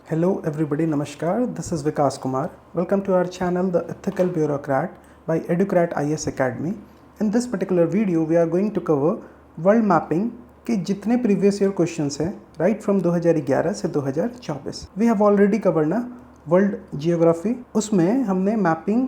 Hello everybody, Namaskar. This is Vikas Kumar. Welcome to our channel, The Ethical Bureaucrat by Educrat IS Academy. In this particular video, we are going to cover world mapping के जितने previous year questions हैं, right from 2011 से 2024. We have already covered ना world geography. उसमें हमने mapping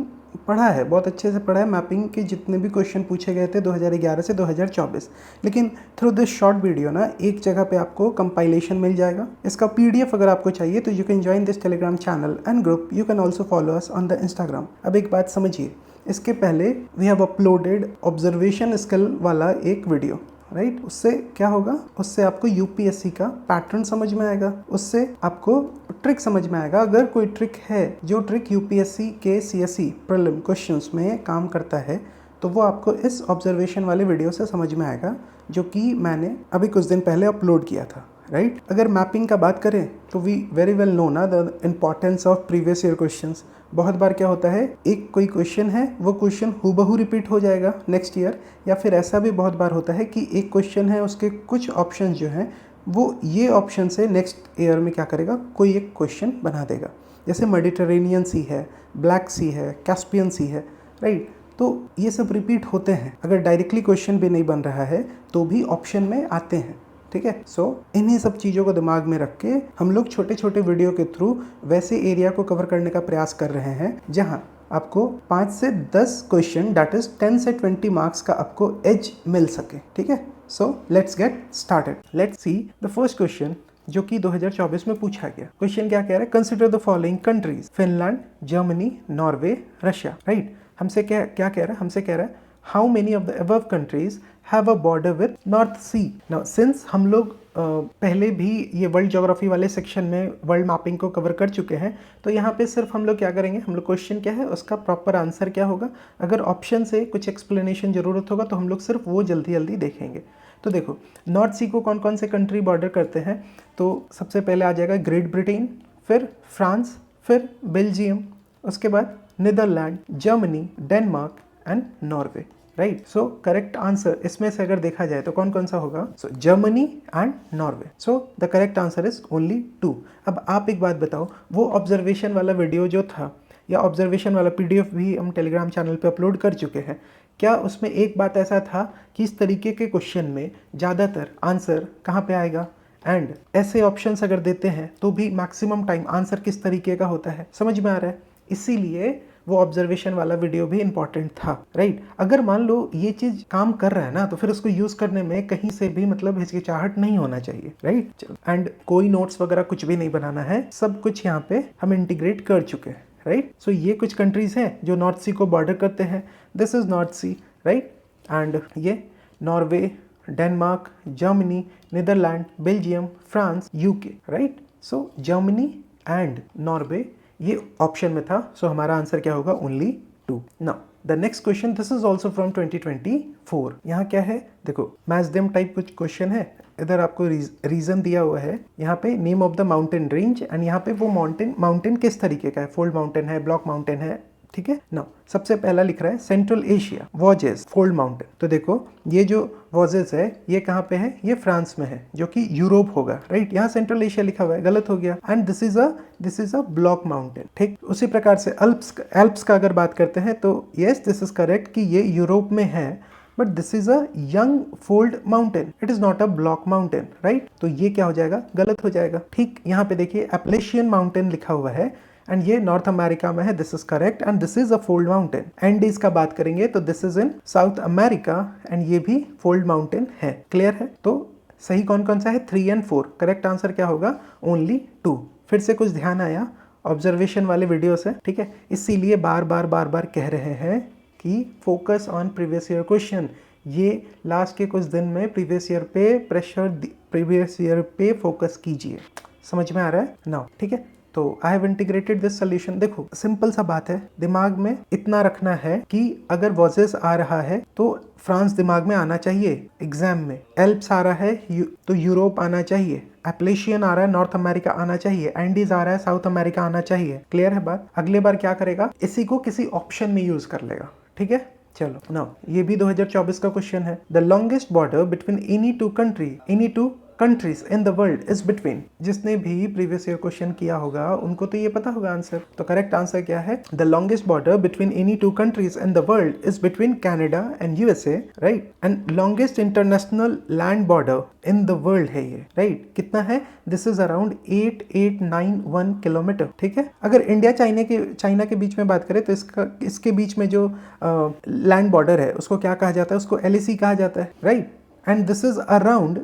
पढ़ा है, बहुत अच्छे से पढ़ा है मैपिंग के जितने भी क्वेश्चन पूछे गए थे 2011 से 2024। लेकिन थ्रू दिस शॉर्ट वीडियो ना एक जगह पे आपको कंपाइलेशन मिल जाएगा। इसका पीडीएफ अगर आपको चाहिए तो you can join this Telegram channel and group. You can also follow us on the Instagram. अब एक बात समझिए, इसके पहले we have uploaded observation skill वाला एक वीडियो, राइट। उससे क्या होगा, उससे आपको यूपीएससी का पैटर्न समझ में आएगा, उससे आपको ट्रिक समझ में आएगा। अगर कोई ट्रिक है जो ट्रिक यूपीएससी के सीएसई प्रीलिम क्वेश्चंस में काम करता है तो वो आपको इस ऑब्जर्वेशन वाले वीडियो से समझ में आएगा, जो कि मैंने अभी कुछ दिन पहले अपलोड किया था, राइट। अगर मैपिंग का बात करें तो वी वेरी वेल नो ना the importance of previous year questions. बहुत बार क्या होता है, एक कोई क्वेश्चन है वो क्वेश्चन हूबहू रिपीट हो जाएगा नेक्स्ट ईयर, या फिर ऐसा भी बहुत बार होता है कि एक क्वेश्चन है उसके कुछ ऑप्शन जो हैं वो ये ऑप्शन से नेक्स्ट ईयर में क्या करेगा, कोई एक क्वेश्चन बना देगा। जैसे मेडिटेरेनियन सी है, ब्लैक सी है, कैस्पियन सी है, राइट। तो ये सब रिपीट होते हैं, अगर डायरेक्टली क्वेश्चन भी नहीं बन रहा है तो भी ऑप्शन में आते हैं, ठीक है। सो इन्हीं सब चीज़ों को दिमाग में रख के हम लोग छोटे छोटे वीडियो के थ्रू वैसे एरिया को कवर करने का प्रयास कर रहे हैं जहां आपको 5 से 10 क्वेश्चन दैट इज 10 से 20 मार्क्स का आपको एज मिल सके, ठीक है। So let's get started. Let's see the first question जो कि 2024 में पूछा गया। क्वेश्चन क्या कह रहा है, consider the following countries, Finland, Germany, Norway, Russia, right. हमसे क्या क्या कह रहा है, हमसे कह रहा है how many of the above countries have a border with North Sea. Now since हम लोग पहले भी ये वर्ल्ड ज्योग्राफी वाले सेक्शन में वर्ल्ड मैपिंग को कवर कर चुके हैं, तो यहाँ पे सिर्फ हम लोग क्या करेंगे, हम लोग क्वेश्चन क्या है उसका प्रॉपर आंसर क्या होगा, अगर ऑप्शन से कुछ एक्सप्लेनेशन ज़रूरत होगा तो हम लोग सिर्फ वो जल्दी जल्दी देखेंगे। तो देखो नॉर्थ सी को कौन कौन से कंट्री बॉर्डर करते हैं, तो सबसे पहले आ जाएगा ग्रेट ब्रिटेन, फिर फ्रांस, फिर बेल्जियम, उसके बाद Netherland, Germany, Denmark and Norway, right. So correct answer इसमें से अगर देखा जाए तो कौन कौन सा होगा, so Germany and Norway. So the correct answer is only 2। अब आप एक बात बताओ, वो ऑब्जर्वेशन वाला वीडियो जो था या ऑब्जर्वेशन वाला पीडीएफ भी हम टेलीग्राम चैनल पे अपलोड कर चुके हैं, क्या उसमें एक बात ऐसा था कि इस तरीके के क्वेश्चन में ज़्यादातर आंसर कहाँ पे आएगा, एंड ऐसे ऑप्शंस अगर देते हैं तो भी मैक्सिमम टाइम आंसर किस तरीके का होता है, समझ में आ रहा है। इसीलिए वो ऑब्जर्वेशन वाला वीडियो भी इंपॉर्टेंट था, राइट। अगर मान लो ये चीज काम कर रहा है ना तो फिर उसको यूज करने में कहीं से भी मतलब हिचकिचाहट नहीं होना चाहिए, राइट। एंड कोई नोट्स वगैरह कुछ भी नहीं बनाना है, सब कुछ यहाँ पे हम इंटीग्रेट कर चुके हैं, राइट। सो ये कुछ कंट्रीज हैं जो नॉर्थ सी को बॉर्डर करते हैं, this is North Sea, right. And ये Norway, Denmark, Germany, Netherland, Belgium, France, UK, right. So Germany and Norway ये ऑप्शन में था, सो हमारा आंसर क्या होगा, only 2। Now the next question, this is also from 2024। यहाँ क्या है, देखो मैच देम टाइप कुछ क्वेश्चन है, इधर आपको रीजन दिया हुआ है, यहाँ पे name of the mountain range, and यहाँ पे वो माउंटेन किस तरीके का है, फोल्ड माउंटेन है, ब्लॉक माउंटेन है, ठीक है ना। सबसे पहला लिख रहा है सेंट्रल एशिया वॉजेस फोल्ड माउंटेन। तो देखो ये जो वॉजेस है ये कहाँ पे है, ये फ्रांस में है जो कि यूरोप होगा, राइट। यहाँ सेंट्रल एशिया लिखा हुआ है, गलत हो गया। And this is a block mountain, ठीक। उसी प्रकार से एल्प्स का अगर बात करते हैं तो यस दिस इज करेक्ट कि ये यूरोप में है, but this is a young fold mountain, it is not a block mountain, right. तो ये क्या हो जाएगा, गलत हो जाएगा, ठीक। यहाँ पे देखिए एप्लेशियन माउंटेन लिखा हुआ है एंड ये नॉर्थ अमेरिका में है, this is correct. And this is a fold mountain. Andes का बात करेंगे तो this is in South America and ये भी फोल्ड माउंटेन है, क्लियर है। तो सही कौन कौन सा है, 3 और 4। करेक्ट आंसर क्या होगा, ओनली 2। फिर से कुछ ध्यान आया ऑब्जर्वेशन वाले वीडियो से, ठीक है। इसीलिए बार बार कह रहे हैं कि focus on previous year question. ये लास्ट के कुछ दिन में प्रीवियस ईयर पे फोकस कीजिए, समझ में आ रहा है ना, ठीक है। तो I have integrated this solution. देखो सिंपल सा बात है, दिमाग में इतना रखना है कि अगर वॉजेस आ रहा है तो फ्रांस दिमाग में आना चाहिए एग्जाम में, एल्प्स आ रहा है तो यूरोप आना चाहिए, एप्लेशियन आ रहा है नॉर्थ अमेरिका आना चाहिए, एंडीज आ रहा है साउथ अमेरिका आना चाहिए, क्लियर है बात। अगले बार क्या करेगा, इसी को किसी ऑप्शन में यूज कर लेगा, ठीक है। चलो नाउ ये भी 2024 का क्वेश्चन है। The longest border between any two countries in the world is between. जिसने भी प्रीवियस ईयर क्वेश्चन किया होगा उनको तो ये पता होगा आंसर। तो करेक्ट आंसर क्या है? The longest border between any two countries in the world is between Canada and USA, right. And longest international land border in the world है ये, राइट। कितना है? दिस इज अराउंड 8891 किलोमीटर, ठीक है। अगर India China के बीच में बात करें तो इसके बीच में जो लैंड बॉर्डर है उसको क्या कहा जाता है? उसको एलएसी कहा जाता है, right. And this is around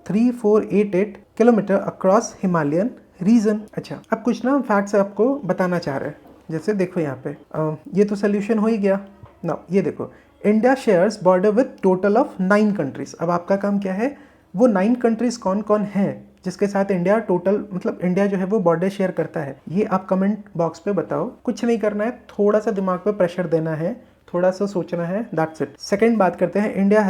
3488 kilometre across Himalayan region. अच्छा, अब कुछ ना फैक्ट्स आपको बताना चाह रहे हैं। जैसे देखो यहाँ पे ये तो सोल्यूशन हो ही गया ना। ये देखो, India shares border with total of 9 countries. अब आपका काम क्या है? वो 9 कंट्रीज कौन कौन है जिसके साथ इंडिया टोटल, मतलब इंडिया जो है वो बॉर्डर शेयर करता है, ये आप कमेंट बॉक्स पे बताओ। कुछ नहीं करना है, थोड़ा सा दिमाग पे प्रेशर देना है, थोड़ा सा सोचना है, दैट्स इट। सेकंड बात करते हैं, India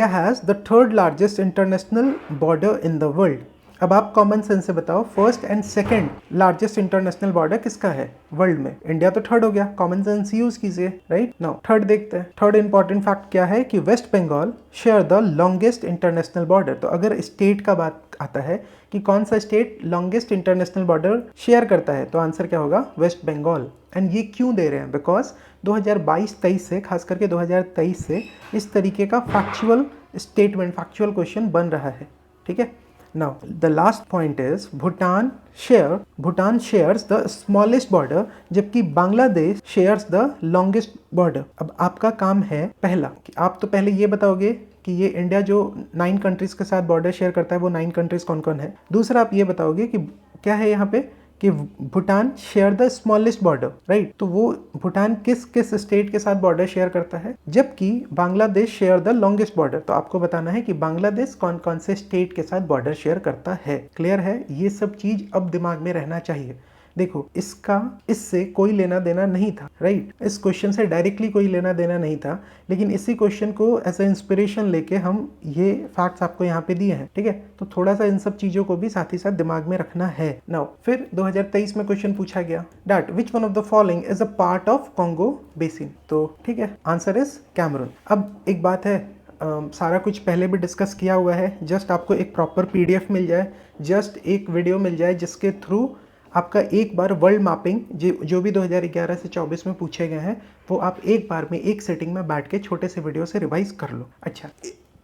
has the third largest international border in the world. अब आप कॉमन सेंस से बताओ, first and second largest international border किसका है वर्ल्ड में? इंडिया तो थर्ड हो गया, कॉमन सेंस यूज कीजिए, राइट। नाउ थर्ड देखते हैं। थर्ड इंपॉर्टेंट फैक्ट क्या है कि West Bengal share the longest international border. तो अगर स्टेट का बात आता है कि कौन सा state longest international border share करता है, तो आंसर क्या होगा? वेस्ट बंगाल। एंड ये क्यों दे रहे हैं? बिकॉज 2022-23 से, खास करके 2023 से इस तरीके का फैक्चुअल स्टेटमेंट, फैक्चुअल क्वेश्चन बन रहा है, ठीक है। Now, the last point is Bhutan shares the smallest border, जबकि Bangladesh shares the longest border। अब आपका काम है पहला कि आप तो पहले ये बताओगे कि ये इंडिया जो 9 कंट्रीज के साथ बॉर्डर शेयर करता है वो 9 कंट्रीज कौन कौन है। दूसरा आप ये बताओगे कि क्या है यहाँ पे कि Bhutan share the smallest border, right. तो वो भूटान किस स्टेट के साथ बॉर्डर शेयर करता है, जबकि Bangladesh share the longest border. तो आपको बताना है कि बांग्लादेश कौन कौन से स्टेट के साथ बॉर्डर शेयर करता है। क्लियर है? ये सब चीज अब दिमाग में रहना चाहिए। देखो, इससे कोई लेना देना नहीं था, राइट। इस क्वेश्चन से डायरेक्टली कोई लेना देना नहीं था, लेकिन इसी क्वेश्चन को एज ए इंस्पिरेशन लेके हम ये फैक्ट्स आपको यहाँ पे दिए हैं, ठीक है। तो थोड़ा सा इन सब चीजों को भी साथ ही साथ दिमाग में रखना है। नाउ फिर 2023 में क्वेश्चन पूछा गया, that which one of the following is a part of Congo basin. तो ठीक है, आंसर इज कैमरून। अब एक बात है, सारा कुछ पहले भी डिस्कस किया हुआ है, जस्ट आपको एक प्रॉपर PDF मिल जाए, जस्ट एक वीडियो मिल जाए जिसके थ्रू आपका एक बार वर्ल्ड मैपिंग जो भी 2011 से 24 में पूछे गए हैं वो आप एक बार में एक सेटिंग में बैठ के छोटे से वीडियो से रिवाइज कर लो। अच्छा,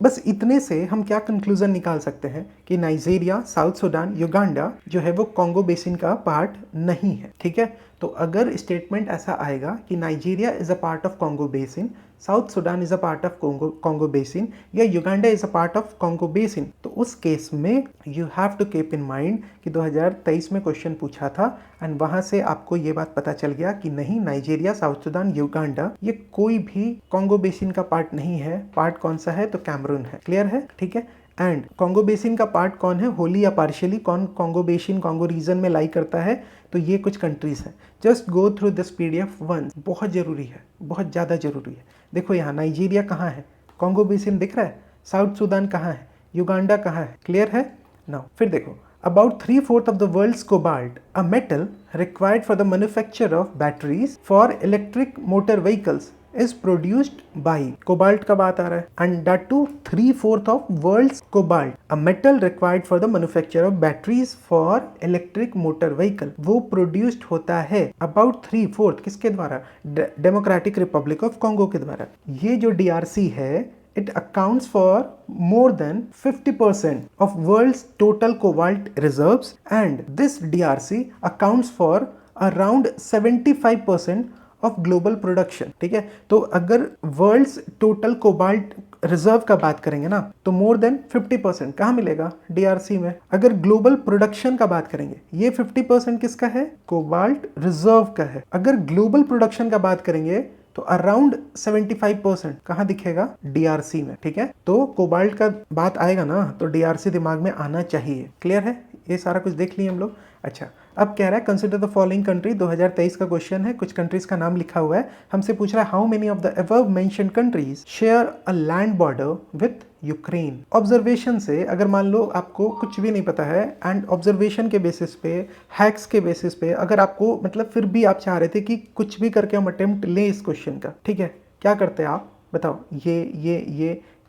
बस इतने से हम क्या कंक्लूजन निकाल सकते हैं कि नाइजीरिया, साउथ सुडान, युगांडा जो है वो कॉन्गो बेसिन का पार्ट नहीं है, ठीक है। तो अगर स्टेटमेंट ऐसा आएगा कि Nigeria is a part of Congo basin, South Sudan is a part of Congo basin या Uganda is a part of Congo basin, तो उस केस में you have to keep in mind कि 2023 में क्वेश्चन पूछा था एंड वहां से आपको ये बात पता चल गया कि नहीं, नाइजीरिया, साउथ सुडान, युगांडा ये कोई भी कॉन्गो बेसिन का पार्ट नहीं है। पार्ट कौन सा है? तो कैमरून है। क्लियर है? ठीक है। एंड कॉन्गो बेसिन का पार्ट कौन है, होली या पार्शियली कौन कॉन्गो बेसिन, कॉन्गो रीजन में लाई करता है, तो ये कुछ कंट्रीज हैं। Just go through this PDF once, बहुत जरूरी है, बहुत ज़्यादा जरूरी है। देखो यहाँ नाइजीरिया कहाँ है, कॉन्गो बेसिन दिख रहा है, साउथ सुडान कहाँ है, युगांडा कहाँ है। क्लियर है? नाउ फिर देखो, about 3/4 of the world's cobalt, a metal required for the manufacture of batteries for electric motor vehicles, is produced by, cobalt का बात आ रहा है, and that too 3/4 of world's cobalt, a metal required for the manufacture of batteries for electric motor vehicle, वो produced होता है about 3/4 किसके द्वारा? Democratic Republic of Congo के द्वारा। ये जो DRC है, it accounts for more than 50% of world's total cobalt reserves, and this DRC accounts for around 75% of global production। ठीक है, तो अगर वर्ल्ड्स टोटल कोबाल्ट रिजर्व का बात करेंगे ना, तो मोर देन 50% कहाँ मिलेगा? DRC में। अगर ग्लोबल प्रोडक्शन का बात करेंगे, ये 50% किसका है? कोबाल्ट रिजर्व का है। अगर ग्लोबल प्रोडक्शन का बात करेंगे तो अराउंड 75% कहाँ दिखेगा? DRC में। ठीक है, तो कोबाल्ट का बात आएगा ना तो DRC दिमाग में आना चाहिए। क्लियर है? ये सारा कुछ देख लिए हम लोग। अच्छा, अब कह रहा है कंसिडर द फॉलोइंग कंट्री, 2023 का क्वेश्चन है, कुछ कंट्रीज का नाम लिखा हुआ है, हमसे पूछ रहा है how many of the above mentioned countries share a land border with Ukraine. Observation से, अगर मान लो आपको कुछ भी नहीं पता है एंड ऑब्जर्वेशन के बेसिस पे, हैक्स के बेसिस पे, अगर आपको मतलब फिर भी आप चाह रहे थे कि कुछ भी करके हम अटेम्प्ट लें इस क्वेश्चन का, ठीक है, क्या करते हैं आप बताओ?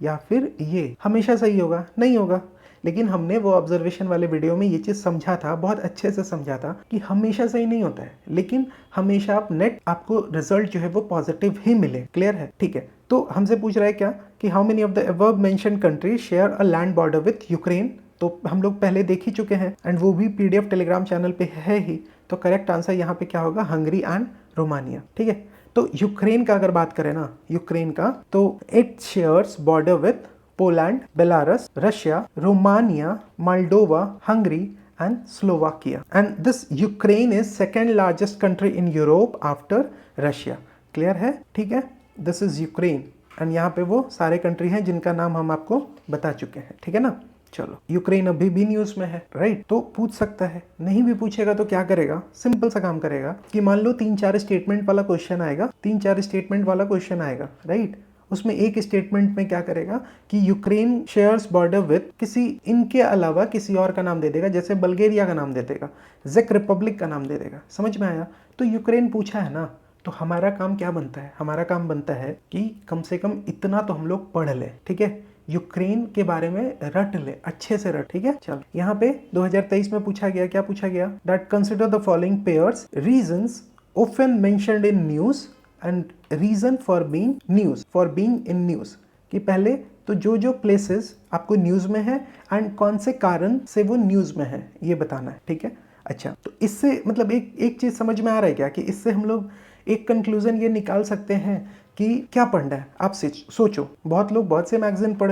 या फिर ये हमेशा सही होगा? नहीं होगा। लेकिन हमने वो ऑब्जर्वेशन वाले वीडियो में ये चीज़ समझा था, बहुत अच्छे से समझा था कि हमेशा सही नहीं होता है, लेकिन हमेशा आप नेट आपको रिजल्ट जो है वो पॉजिटिव ही मिले। क्लियर है? ठीक है। तो हमसे पूछ रहा है क्या कि how many of the above mention countries share a land border with Ukraine. तो हम लोग पहले देख ही चुके हैं एंड वो भी PDF टेलीग्राम चैनल पे है ही। तो करेक्ट आंसर यहाँ पे क्या होगा? Hungary and Romania. ठीक है। तो यूक्रेन का अगर बात करें ना, यूक्रेन का, तो it shares border with Poland, Belarus, Russia, Romania, Moldova, Hungary and Slovakia. And this Ukraine is second largest country in Europe after Russia. Clear है? ठीक है। This is Ukraine and यहाँ पे वो सारे कंट्री हैं जिनका नाम हम आपको बता चुके हैं। ठीक है ना? चलो, यूक्रेन अभी भी न्यूज में है, राइट? तो पूछ सकता है। नहीं भी पूछेगा तो क्या करेगा? सिंपल सा काम करेगा कि मान लो 3-4 स्टेटमेंट वाला क्वेश्चन आएगा, 3-4 स्टेटमेंट वाला क्वेश्चन आएगा, राइट? उसमें एक स्टेटमेंट में क्या करेगा कि यूक्रेन शेयर्स बॉर्डर विथ किसी, इनके अलावा किसी और का नाम दे देगा, जैसे बल्गेरिया का नाम दे देगा, जेक रिपब्लिक का नाम दे देगा। समझ में आया? तो यूक्रेन पूछा है ना, तो हमारा काम क्या बनता है? हमारा काम बनता है कि कम से कम इतना तो हम लोग पढ़ ले। ठीक है? यूक्रेन के बारे में रट ले, अच्छे से रट। ठीक है? चल, यहाँ पे 2023 में पूछा गया, क्या पूछा गया? That consider the following pairs regions often mentioned in news and reason for being news, for being in news. कि पहले तो जो जो प्लेसेस आपको न्यूज में है एंड कौन से कारण से वो न्यूज में है, ये बताना है। ठीक है? अच्छा, तो इससे मतलब एक चीज समझ में आ रहा है क्या कि इससे हम लोग एक कंक्लूजन ये निकाल सकते हैं कि क्या पढ़ना है। आप सोचो, बहुत लोग बहुत से मैगजीन पढ़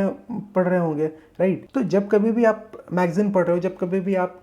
रहे होंगे, राइट? तो जब कभी भी आप मैगजीन पढ़ रहे हो, जब कभी भी आप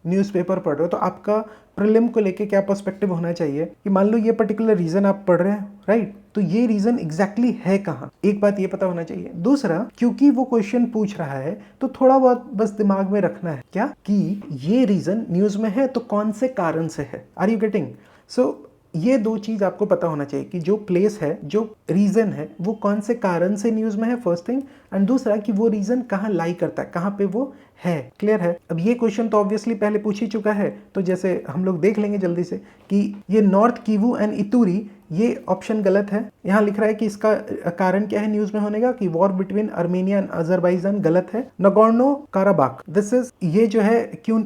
न्यूज़पेपर पढ़ रहे हो, तो आपका प्रीलिम को लेके क्या पर्सपेक्टिव होना चाहिए कि मान लो ये पर्टिकुलर रीजन आप पढ़ रहे हैं, राइट? तो ये रीजन एग्जैक्टली है कहाँ, एक बात ये पता होना चाहिए। दूसरा, क्योंकि वो क्वेश्चन पूछ रहा है तो थोड़ा बहुत बस दिमाग में रखना है क्या कि ये रीजन न्यूज में है तो कौन से कारण से है। Are you getting? सो ये दो चीज आपको पता होना चाहिए कि जो प्लेस है, जो रीजन है, वो कौन से कारण से न्यूज में है, फर्स्ट थिंग, एंड दूसरा कि वो रीजन कहाँ लाई करता है, कहाँ पे वो है। क्लियर है? अब ये क्वेश्चन तो ऑब्वियसली पहले पूछ ही चुका है, तो जैसे हम लोग देख लेंगे जल्दी से कि ये नॉर्थ कीवू एंड इतूरी, ये ऑप्शन गलत है। यहाँ लिख रहा है कि इसका कारण क्या है न्यूज में होने का, कि war between Armenia and Azerbaijan, गलत है। नगोर्नो काराबाख, दिस इज, ये जो है क्यों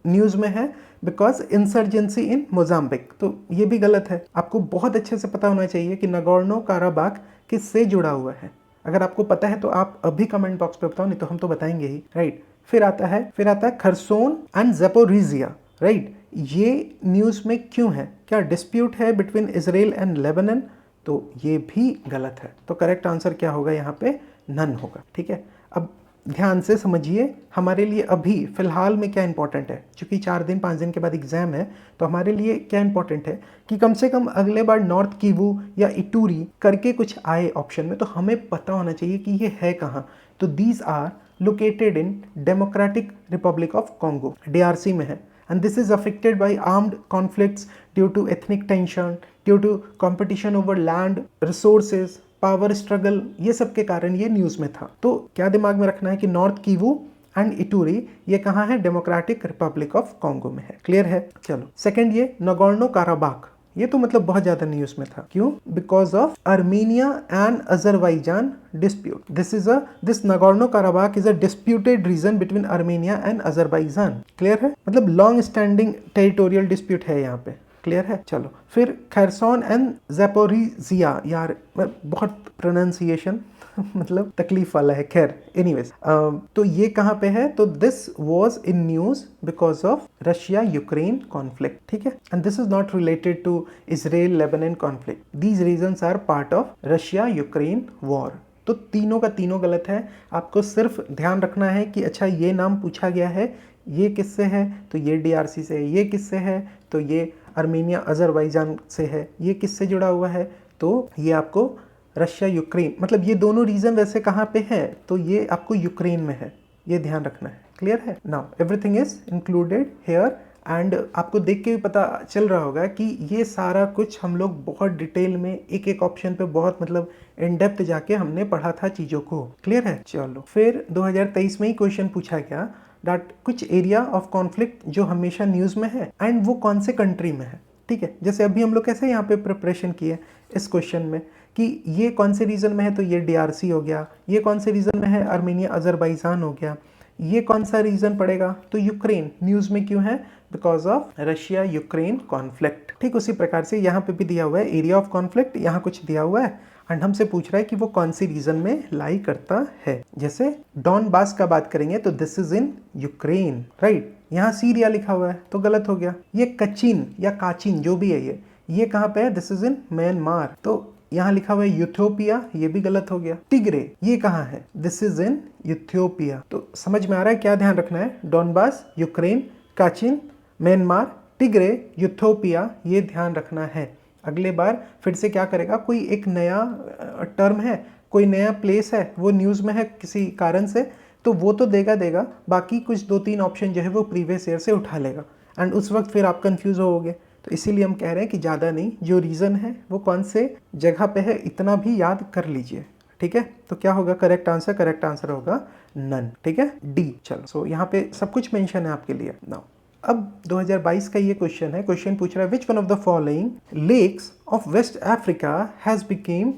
न्यूज में है, बिकॉज इंसर्जेंसी इन मोजाम्बिक, तो ये भी गलत है। आपको बहुत अच्छे से पता होना चाहिए कि नगोर्नो काराबाख किससे जुड़ा हुआ है। अगर आपको पता है तो आप अभी कमेंट बॉक्स पे बताओ, नहीं तो हम तो बताएंगे ही, राइट? फिर आता है खरसोन एंड ज़पोरिजिया, राइट? ये न्यूज में क्यों है? क्या डिस्प्यूट है बिटवीन इजराइल एंड लेबनान? तो ये भी गलत है। तो करेक्ट आंसर क्या होगा यहाँ पे? नन होगा। ठीक है? अब ध्यान से समझिए, हमारे लिए अभी फिलहाल में क्या इंपॉर्टेंट है, क्योंकि 4-5 दिन के बाद एग्जाम है, तो हमारे लिए क्या इंपॉर्टेंट है कि कम से कम अगले बार नॉर्थ कीवू या इटूरी करके कुछ आए ऑप्शन में, तो हमें पता होना चाहिए कि ये है कहाँ। तो these are located in Democratic Republic of Congo, DRC में है, and this is affected by armed conflicts due to ethnic tension, due to competition over land, resources, power struggle, ये सब के कारण ये न्यूज में था। तो क्या दिमाग में रखना है कि नॉर्थ कीवू एंड इटूरी ये कहाँ है? डेमोक्रेटिक रिपब्लिक ऑफ कॉन्गो में है। क्लियर है? चलो, सेकंड ये नगोर्नो काराबाख, ये तो मतलब बहुत ज्यादा न्यूज में था। क्यों? Because of Armenia and Azerbaijan dispute. This Nagorno Karabakh is a disputed region between Armenia and Azerbaijan. Clear है? मतलब लॉन्ग स्टैंडिंग टेरिटोरियल डिस्प्यूट है यहाँ पे। क्लियर है? चलो, फिर खरसोन एंड ज़पोरिजिया, यार बहुत प्रोनाउंसिएशन मतलब तकलीफ वाला है, खैर एनीवेज। तो ये कहाँ पे है? तो this was in news because of Russia Ukraine conflict. ठीक है? And this is not related to Israel Lebanon conflict. These reasons are part of Russia Ukraine war. तो तीनों का तीनों गलत है। आपको सिर्फ ध्यान रखना है कि अच्छा ये नाम पूछा गया है, ये किससे है? तो ये DRC से है। ये किससे है? तो ये आर्मेनिया अजरबैजान से है। ये किससे जुड़ा हुआ है? तो ये आपको रशिया यूक्रेन, मतलब ये दोनों रीजन वैसे कहाँ पे है? तो ये आपको यूक्रेन में है, ये ध्यान रखना है। क्लियर है? Now everything is included here and आपको देख के भी पता चल रहा होगा कि ये सारा कुछ हम लोग बहुत डिटेल में एक एक ऑप्शन पे बहुत मतलब इन डेप्थ जाके हमने पढ़ा था चीज़ों को। क्लियर है? चलो, फिर 2023 में ही क्वेश्चन पूछा गया दैट कुछ एरिया ऑफ कॉन्फ्लिक्ट जो हमेशा न्यूज़ में है एंड वो कौन से कंट्री में है। ठीक है? जैसे अभी हम लोग कैसे यहाँ पे प्रिपरेशन किए इस क्वेश्चन में कि ये कौन से रीजन में है, तो ये DRC हो गया, ये कौन से रीजन में है, आर्मेनिया अजरबैजान हो गया, ये कौन सा रीजन पड़ेगा, तो यूक्रेन। न्यूज़ में क्यों है, because of Russia Ukraine conflict. ठीक उसी प्रकार से यहाँ पे भी दिया हुआ है एरिया ऑफ कॉन्फ्लिक्ट, यहाँ कुछ दिया हुआ है एंड हमसे पूछ रहा है कि वो कौन सी रीजन में लाई करता है। जैसे डॉनबास का बात करेंगे तो this is in Ukraine, right. यहाँ सीरिया लिखा हुआ है तो गलत हो गया। ये कचिन या काचिन जो भी है ये कहाँ पे है, दिस इज इन म्यांमार, तो यहाँ लिखा हुआ है यूथोपिया, ये भी गलत हो गया। टिग्रे ये कहाँ है, दिस इज इन यूथोपिया। तो समझ में आ रहा है क्या ध्यान रखना है, Donbas, Ukraine, काचिन, Myanmar, Tigray, Ethiopia, ये ध्यान रखना है। अगले बार फिर से क्या करेगा, कोई एक नया टर्म है, कोई नया प्लेस है, वो न्यूज़ में है किसी कारण से, तो वो तो देगा, बाकी कुछ 2-3 ऑप्शन जो है वो प्रीवियस ईयर से उठा लेगा एंड उस वक्त फिर आप कंफ्यूज होगे। तो इसीलिए हम कह रहे हैं कि ज़्यादा नहीं, जो रीज़न है वो कौन से जगह पे है इतना भी याद कर लीजिए, ठीक है। तो क्या होगा करेक्ट आंसर होगा नन, ठीक है, डी। चलो सो यहाँ पे सब कुछ मेंशन है आपके लिए। नाउ अब 2022 का ये क्वेश्चन है, क्वेश्चन पूछ रहा है which one of the following lakes of West Africa has become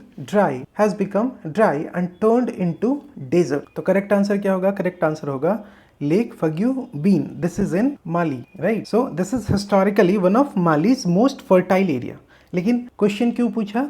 dry and turned into desert. तो करेक्ट आंसर क्या होगा, करेक्ट आंसर होगा lake Faguibine, this is in Mali, right. So this is historically one of Mali's most fertile area. लेकिन question क्यों पूछा,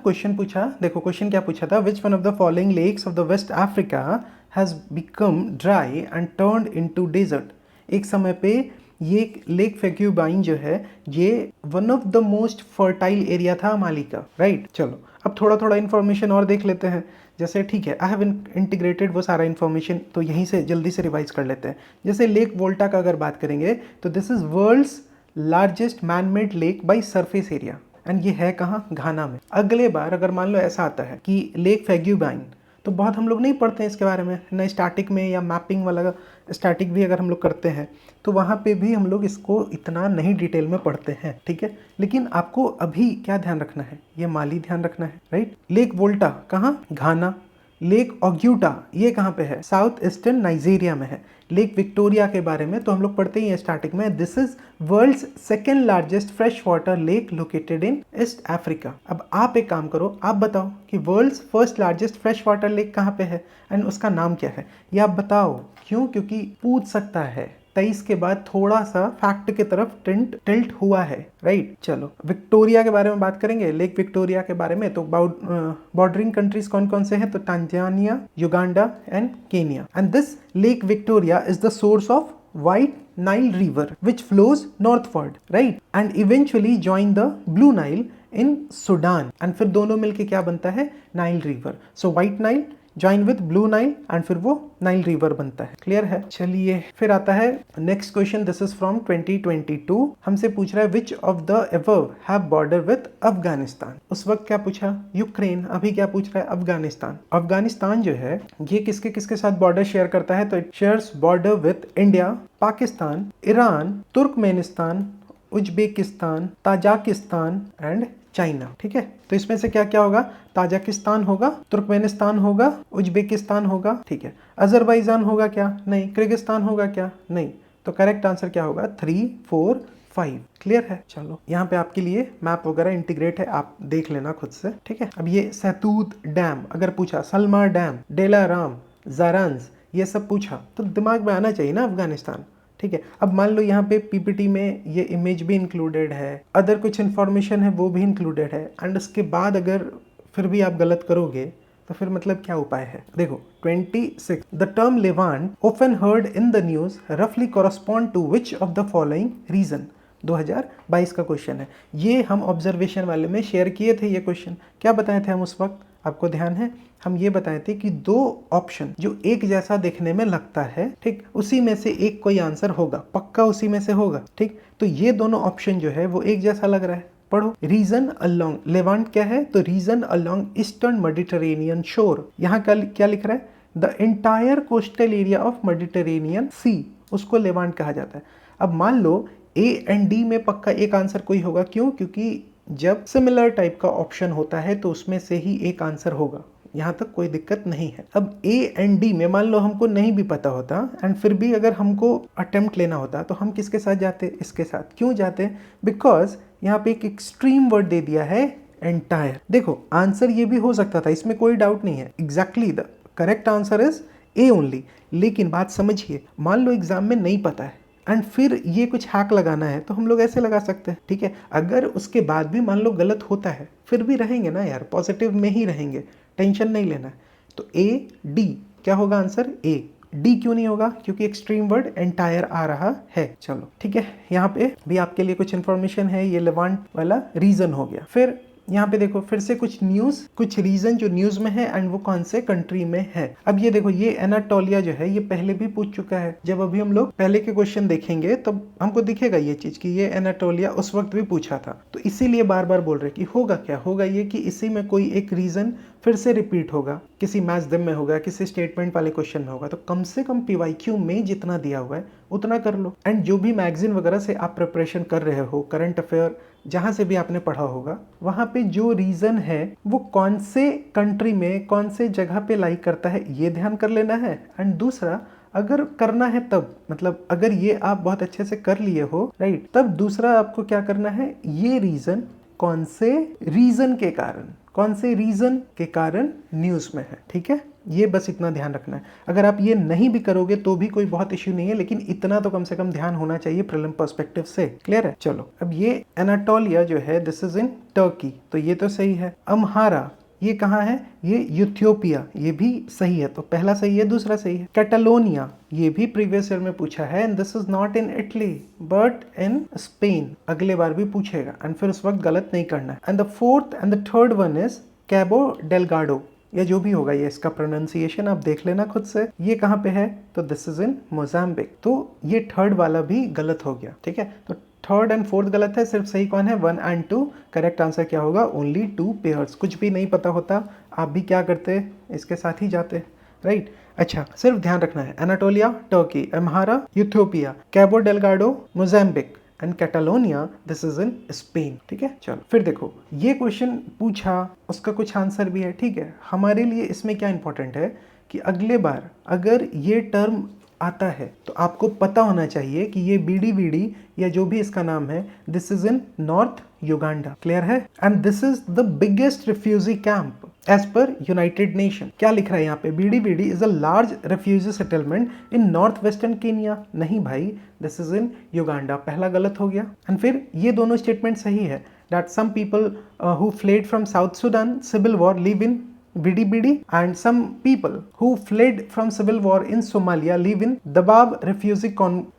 देखो question क्या पूछा था, which one of the following lakes of the West Africa has become dry and turned into desert. एक समय पे ये लेक फग्यूबाइन जो है ये one of the most fertile area था माली का, राइट। चलो अब थोड़ा इन्फॉर्मेशन और देख लेते हैं। जैसे ठीक है, आई हैव इंटीग्रेटेड वो सारा इन्फॉर्मेशन, तो यहीं से जल्दी से रिवाइज कर लेते हैं। जैसे लेक वोल्टा का अगर बात करेंगे तो this is world's largest man made lake by surface area and ये है कहाँ, घाना में। अगले बार अगर मान लो ऐसा आता है कि लेक फग्यूबाइन, तो बहुत हम लोग नहीं पढ़ते हैं इसके बारे में, न स्टैटिक में या मैपिंग वाला स्टैटिक भी अगर हम लोग करते हैं तो वहाँ पे भी हम लोग इसको इतना नहीं डिटेल में पढ़ते हैं, ठीक है। लेकिन आपको अभी क्या ध्यान रखना है, ये माली ध्यान रखना है, राइट। लेक वोल्टा कहाँ, घाना। लेक ऑग्यूटा ये कहाँ पे है, साउथ ईस्टर्न नाइजीरिया में है। लेक विक्टोरिया के बारे में तो हम लोग पढ़ते ही हैं स्टार्टिंग में, this is world's second largest fresh water lake located in East Africa. अब आप एक काम करो, आप बताओ कि world's first largest fresh water lake कहाँ पे है एंड उसका नाम क्या है, ये आप बताओ। क्यों, क्योंकि पूछ सकता है। 23 के बाद थोड़ा सा फैक्ट की तरफ टिल्ट हुआ है, राइट। चलो विक्टोरिया के बारे में बात करेंगे, लेक विक्टोरिया के बारे में। तो बॉर्डरिंग कंट्रीज कौन कौन से हैं, तो Tanzania, Uganda and Kenya. And this lake Victoria is the source of White Nile River which flows northward, right, and eventually join the Blue Nile in Sudan, and फिर दोनों मिलके क्या बनता है, Nile river. So White Nile join with blue Nile and फिर वो Nile river बनता है, क्लियर है। चलिए फिर आता है next question, this is from 2022। हमसे पूछ रहा है which of the above have border with Afghanistan. उस वक्त क्या पूछा, यूक्रेन। अभी क्या पूछ रहा है, अफगानिस्तान। अफगानिस्तान जो है ये किसके किसके साथ बॉर्डर शेयर करता है, तो it shares border with India, Pakistan, Iran, Turkmenistan, Uzbekistan, Tajikistan and China, ठीक है। तो इसमें से क्या क्या होगा, ताजिकिस्तान होगा, तुर्कमेनिस्तान होगा, उज्बेकिस्तान होगा, ठीक है। अजरबैजान होगा क्या, नहीं। किर्गिस्तान होगा क्या, नहीं। तो करेक्ट आंसर क्या होगा, 3, 4, 5, क्लियर है। चलो यहाँ पे आपके लिए मैप वगैरह इंटीग्रेट है, आप देख लेना खुद से, ठीक है। अब ये सैतूत डैम अगर पूछा, सलमा डैम, डेलाराम, जारांज, ये सब पूछा तो दिमाग में आना चाहिए ना अफगानिस्तान, ठीक है। अब मान लो यहाँ पे पीपीटी में ये इमेज भी इंक्लूडेड है, अदर कुछ इन्फॉर्मेशन है वो भी इंक्लूडेड है, एंड उसके बाद अगर फिर भी आप गलत करोगे तो फिर मतलब क्या उपाय है। देखो 26, the term Levant often heard in the news रफली correspond to which of the following region. 2022 का क्वेश्चन है, ये हम ऑब्जर्वेशन वाले में शेयर किए थे। ये क्वेश्चन क्या बताए थे हम उस वक्त, आपको ध्यान है, हम ये बताए थे कि 2 ऑप्शन जो एक जैसा देखने में लगता है, ठीक, उसी में से एक कोई आंसर होगा, पक्का उसी में से होगा, ठीक। तो ये दोनों ऑप्शन जो है वो एक जैसा लग रहा है। पढ़ो, रीजन अलोंग, लेवांट क्या है, तो रीजन अलोंग ईस्टर्न मेडिटेरेनियन शोर। यहाँ क्या लिख रहा है, the entire coastal area of Mediterranean Sea, उसको लेवांट कहा जाता है। अब मान लो ए एंड डी में पक्का एक आंसर कोई होगा, क्यों, क्योंकि जब सिमिलर टाइप का ऑप्शन होता है तो उसमें से ही एक आंसर होगा, यहाँ तक कोई दिक्कत नहीं है। अब ए एंड डी में मान लो हमको नहीं भी पता होता एंड फिर भी अगर हमको अटेम्प्ट लेना होता तो हम किसके साथ जाते, इसके साथ। क्यों जाते, बिकॉज यहाँ पे एक एक्सट्रीम वर्ड दे दिया है एंटायर। देखो आंसर ये भी हो सकता था, इसमें कोई डाउट नहीं है, exactly the correct answer is A only. लेकिन बात समझिए, मान लो एग्जाम में नहीं पता है एंड फिर ये कुछ हैक लगाना है तो हम लोग ऐसे लगा सकते हैं, ठीक है। अगर उसके बाद भी मान लो गलत होता है फिर भी रहेंगे ना यार, पॉजिटिव में ही रहेंगे, टेंशन नहीं लेना है। तो ए डी क्या होगा आंसर, ए डी क्यों नहीं होगा, क्योंकि एक्सट्रीम वर्ड एंटायर आ रहा है। चलो ठीक है, यहाँ पे भी आपके लिए कुछ इन्फॉर्मेशन है, ये लेवांट वाला रीजन हो गया। फिर यहाँ पे देखो फिर से कुछ न्यूज, कुछ रीजन जो न्यूज में है एंड वो कौन से कंट्री में है। अब ये देखो ये एनाटोलिया जो है ये पहले भी पूछ चुका है, जब अभी हम लोग पहले के क्वेश्चन देखेंगे तब हमको दिखेगा ये चीज कि ये एनाटोलिया उस वक्त भी पूछा था। तो इसीलिए बार बार बोल रहे कि होगा क्या, होगा ये कि इसी में कोई एक रीजन फिर से रिपीट होगा, किसी मैच दम में होगा, किसी स्टेटमेंट वाले क्वेश्चन में होगा। तो कम से कम पीवाईक्यू में जितना दिया हुआ है उतना कर लो। एंड जो भी मैगजीन वगैरह से आप प्रिपरेशन कर रहे हो, करंट अफेयर जहां से भी आपने पढ़ा होगा, वहां पे जो रीजन है वो कौन से कंट्री में कौन से जगह पे लाइक करता है ये ध्यान कर लेना है। एंड दूसरा अगर करना है तब, मतलब अगर ये आप बहुत अच्छे से कर लिए हो राइट, तब दूसरा आपको क्या करना है, ये रीजन कौन से रीजन के कारण, कौन से रीजन के कारण न्यूज में है, ठीक है। ये बस इतना ध्यान रखना है। अगर आप ये नहीं भी करोगे तो भी कोई बहुत इश्यू नहीं है, लेकिन इतना तो कम से कम ध्यान होना चाहिए प्रीलिम पर्सपेक्टिव से। क्लियर है। चलो अब ये एनाटोलिया जो है दिस इज इन टर्की, तो ये तो सही है। अम्हारा ये कहाँ है, ये यूथियोपिया, ये भी सही है, तो पहला सही है, दूसरा सही है। कैटालोनिया ये भी प्रीवियस ईयर में पूछा है and this is not in Italy but in Spain, अगले बार भी पूछेगा एंड फिर उस वक्त गलत नहीं करना है। And the fourth and the third one is Cabo Delgado, या जो भी होगा ये इसका प्रोनाउंसिएशन आप देख लेना खुद से। ये कहाँ पे है, तो दिस इज इन मोजाम्बिक, तो ये थर्ड वाला भी गलत हो गया, ठीक है। तो थर्ड एंड फोर्थ गलत है, सिर्फ सही कौन है, 1 एंड 2। करेक्ट आंसर क्या होगा, ओनली 2 पेयर्स। कुछ भी नहीं पता होता आप भी क्या करते, इसके साथ ही जाते, राइट। अच्छा सिर्फ ध्यान रखना है, Anatolia Turkey, Amhara Ethiopia, Cabo Delgado Mozambique and Catalonia this is in Spain, ठीक है। चलो फिर देखो ये क्वेश्चन पूछा, उसका कुछ आंसर भी है, ठीक है। हमारे लिए इसमें क्या इंपॉर्टेंट है कि अगले बार अगर ये टर्म आता है तो आपको पता होना चाहिए कि ये बीडी या जो भी इसका नाम है this is in north Uganda. Clear है। And this is the biggest refugee camp as per United Nation. क्या लिख रहा है यहाँ पे, Bidi is a large refugee settlement in north western Kenya. नहीं भाई, दिस इज इन युगांडा, पहला गलत हो गया। एंड फिर ये दोनों स्टेटमेंट सही है, that some people who fled from South Sudan civil war live in BD and some people who fled from civil war in Somalia live in Dadaab refugee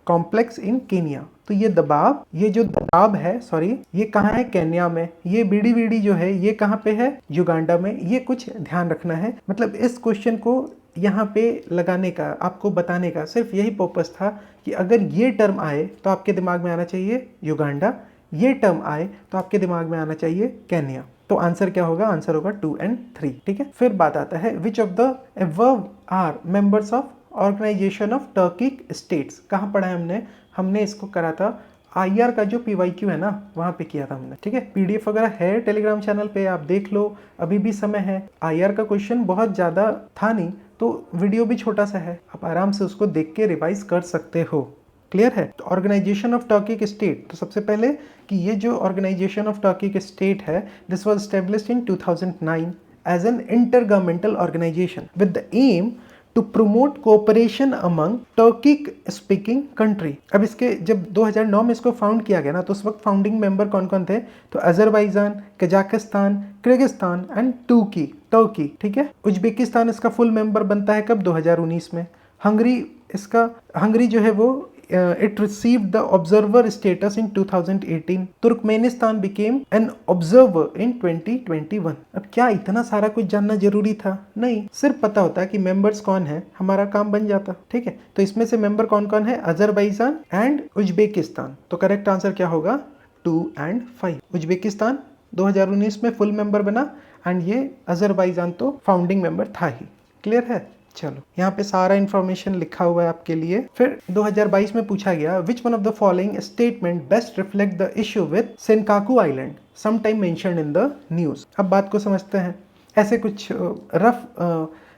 complex in Kenya। तो ये दबाब, ये जो दबाब है sorry, ये कहाँ है, केन्या में। ये बीडी जो है ये कहाँ पे है, युगांडा में। ये कुछ ध्यान रखना है, मतलब इस क्वेश्चन को यहाँ पे लगाने का, आपको बताने का सिर्फ यही पर्पस था कि अगर ये टर्म आए तो आपके दिमाग में आना चाहिए युगांडा, ये टर्म आए तो आपके दिमाग में आना चाहिए केन्या। तो आंसर क्या होगा, आंसर होगा 2 and 3, ठीक है। फिर बात आता है which of the above are members of Organization of Turkic States. कहाँ पढ़ा है हमने इसको करा था IR का जो PYQ है ना, वहाँ पे किया था हमने, ठीक है। PDF वगैरह है टेलीग्राम चैनल पे, आप देख लो, अभी भी समय है। IR का क्वेश्चन बहुत ज़्यादा था नहीं, तो वीडियो भी छोटा सा है, आप आराम से उसको देख के रिवाइज कर सकते हो। क्लियर है। तो ऑर्गेनाइजेशन ऑफ टर्किक स्टेट, तो सबसे पहले कि ये जो ऑर्गेनाइजेशन ऑफ टर्किक स्टेट है this was established in 2009 as an intergovernmental organization with the aim to promote cooperation among Turkic speaking country. अब इसके जब 2009 में इसको फाउंड किया गया ना, तो उस वक्त फाउंडिंग मेंबर कौन कौन थे, तो Azerbaijan, Kazakhstan, Kyrgyzstan and Turkey, ठीक है। उज्बेकिस्तान इसका फुल मेंबर बनता है कब, 2019 में। हंगरी जो है वो it received the observer status in 2018. Turkmenistan became an observer in 2021. अब क्या इतना सारा कुछ जानना जरूरी था, नहीं, सिर्फ पता होता कि मेंबर्स कौन है, हमारा काम बन जाता, ठीक है। तो इसमें से मेंबर कौन कौन है, अजरबैजान एंड उज्बेकिस्तान। तो करेक्ट आंसर क्या होगा, 2 and 5। उज्बेकिस्तान 2019 में फुल मेंबर बना एंड ये अजरबैजान तो फाउंडिंग मेंबर था ही। क्लियर है। चलो यहाँ पे सारा इंफॉर्मेशन लिखा हुआ है आपके लिए। फिर 2022 में पूछा गया which one of the following statement best reflect the issue with Senkaku island some time mentioned in the news. अब बात को समझते हैं। ऐसे कुछ रफ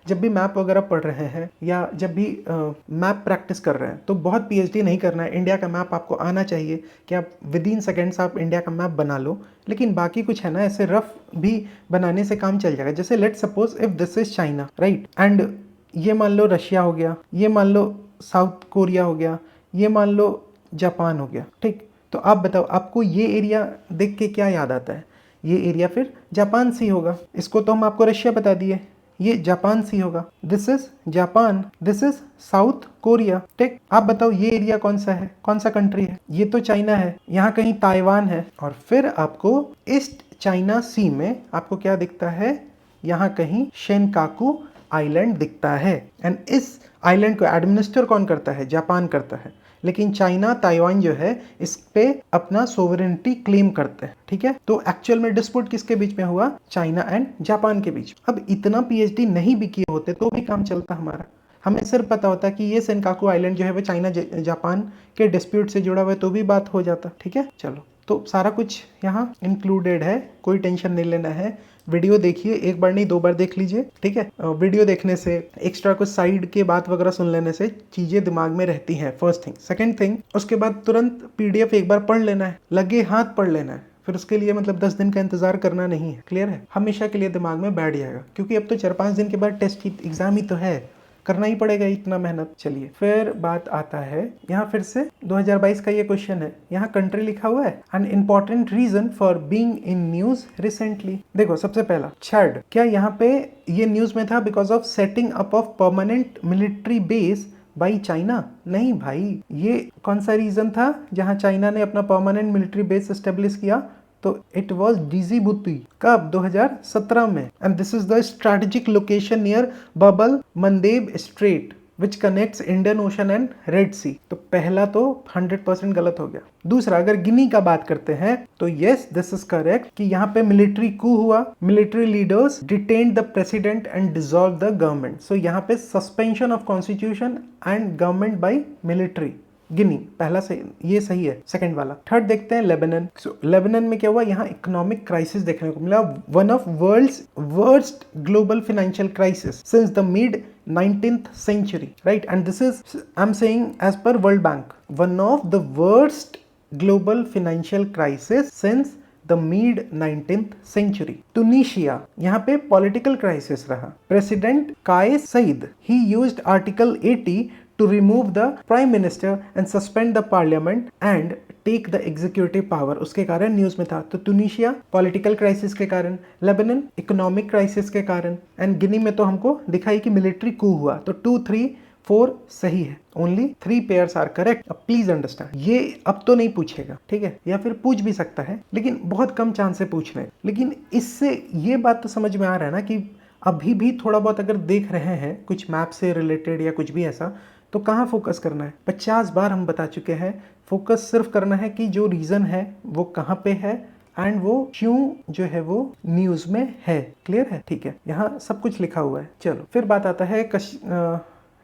जब भी मैप वगैरह पढ़ रहे हैं या जब भी मैप प्रैक्टिस कर रहे हैं तो बहुत पीएचडी नहीं करना है। इंडिया का मैप आपको आना चाहिए कि आप विद इन सेकेंड्स आप इंडिया का मैप बना लो, लेकिन बाकी कुछ है ना, ऐसे रफ भी बनाने से काम चल जाएगा। जैसे let's suppose if this is China, right, and ये मान लो रशिया हो गया, ये मान लो साउथ कोरिया हो गया, ये मान लो जापान हो गया, ठीक। तो आप बताओ आपको ये एरिया देख के क्या याद आता है? ये एरिया फिर जापान सी होगा। इसको तो हम आपको रशिया बता दिए, ये जापान सी होगा। This is Japan, this is south Korea, ठीक। आप बताओ ये एरिया कौन सा है, कौन सा कंट्री है? ये तो चाइना है, यहाँ कहीं ताइवान है। और फिर आपको ईस्ट चाइना सी में आपको क्या दिखता है? यहाँ कहीं शेनकाकू आइलैंड दिखता है। एंड इस आइलैंड को एडमिनिस्टर कौन करता है? जापान करता है। लेकिन चाइना ताइवान जो है इस पे अपना सोवरेनिटी क्लेम करते हैं, ठीक है। तो एक्चुअल में डिस्प्यूट किसके बीच में हुआ? चाइना एंड जापान के बीच। अब इतना पीएचडी नहीं भी किए होते तो भी काम चलता हमारा। हमें सिर्फ पता होता कि ये सेनकाकू आइलैंड जो है वो चाइना जापान के डिस्प्यूट से जुड़ा हुआ है तो भी बात हो जाता, ठीक है। चलो, तो सारा कुछ यहाँ इंक्लूडेड है, कोई टेंशन नहीं लेना है। वीडियो देखिए, एक बार नहीं 2 बार देख लीजिए, ठीक है। वीडियो देखने से, एक्स्ट्रा कुछ साइड के बात वगैरह सुन लेने से चीजें दिमाग में रहती हैं, फर्स्ट थिंग। सेकंड थिंग, उसके बाद तुरंत पीडीएफ एक बार पढ़ लेना है, लगे हाथ पढ़ लेना है। फिर उसके लिए मतलब 10 दिन का इंतजार करना नहीं है, क्लियर है? हमेशा के लिए दिमाग में बैठ जाएगा, क्योंकि अब तो 4-5 दिन के बाद टेस्ट की एग्जाम ही तो है, करना ही पड़ेगा इतना मेहनत। चलिए, फिर बात आता है यहाँ फिर से 2022 का ये क्वेश्चन है। यहाँ कंट्री लिखा हुआ है, an important reason for being in news recently. देखो, सबसे पहला छड़, क्या यहाँ पे ये न्यूज में था because of setting up of permanent military base by China? नहीं भाई, ये कौन सा रीजन था जहाँ चाइना ने अपना परमानेंट मिलिट्री बेस एस्टेब्लिश किया? तो इट वॉज डिजिबुती। कब? 2017 में। And this is the strategic location near Bab el Mandeb strait which connects Indian Ocean and Red Sea. तो पहला तो 100% गलत हो गया। दूसरा, अगर गिनी का बात करते हैं तो यस, दिस इज करेक्ट कि यहाँ पे मिलिट्री कू हुआ, military leaders detained the president and dissolve the government. So यहाँ पे suspension of constitution and government by military. Guinea पहला सही, ये सही है। सेकंड वाला। थर्ड देखते हैं लेबनान। लेबनान में क्या हुआ? यहाँ इकोनॉमिक क्राइसिस देखने को मिला, one of world's worst global financial crisis since the mid 19th century, right? And this is, I'm saying as per World Bank, one of the worst global financial crisis since the mid 19th century. Tunisia, यहाँ पे political crisis रहा। President Kais Saied, he used Article 80 to remove the prime minister and suspend the parliament and take the executive power. उसके कारण news में था। तो Tunisia political crisis के कारण, लेबनान इकोनॉमिक क्राइसिस के कारण, एंड गिनी में तो हमको दिखाई कि मिलिट्री कू हुआ। तो 2, 3, 4 सही है। Only 3 pairs are correct. अब प्लीज अंडरस्टैंड, ये अब तो नहीं पूछेगा, ठीक है, या फिर पूछ भी सकता है लेकिन बहुत कम चांस है पूछने। लेकिन इससे ये बात तो समझ में आ रहा है ना कि अभी भी थोड़ा बहुत अगर देख रहे हैं कुछ मैप से रिलेटेड या कुछ भी ऐसा, तो कहाँ फोकस करना है? 50 बार हम बता चुके हैं, फोकस सिर्फ करना है कि जो रीजन है वो कहाँ पे है एंड वो क्यों जो है वो न्यूज में है। क्लियर है? ठीक है, यहाँ सब कुछ लिखा हुआ है। चलो, फिर बात आता है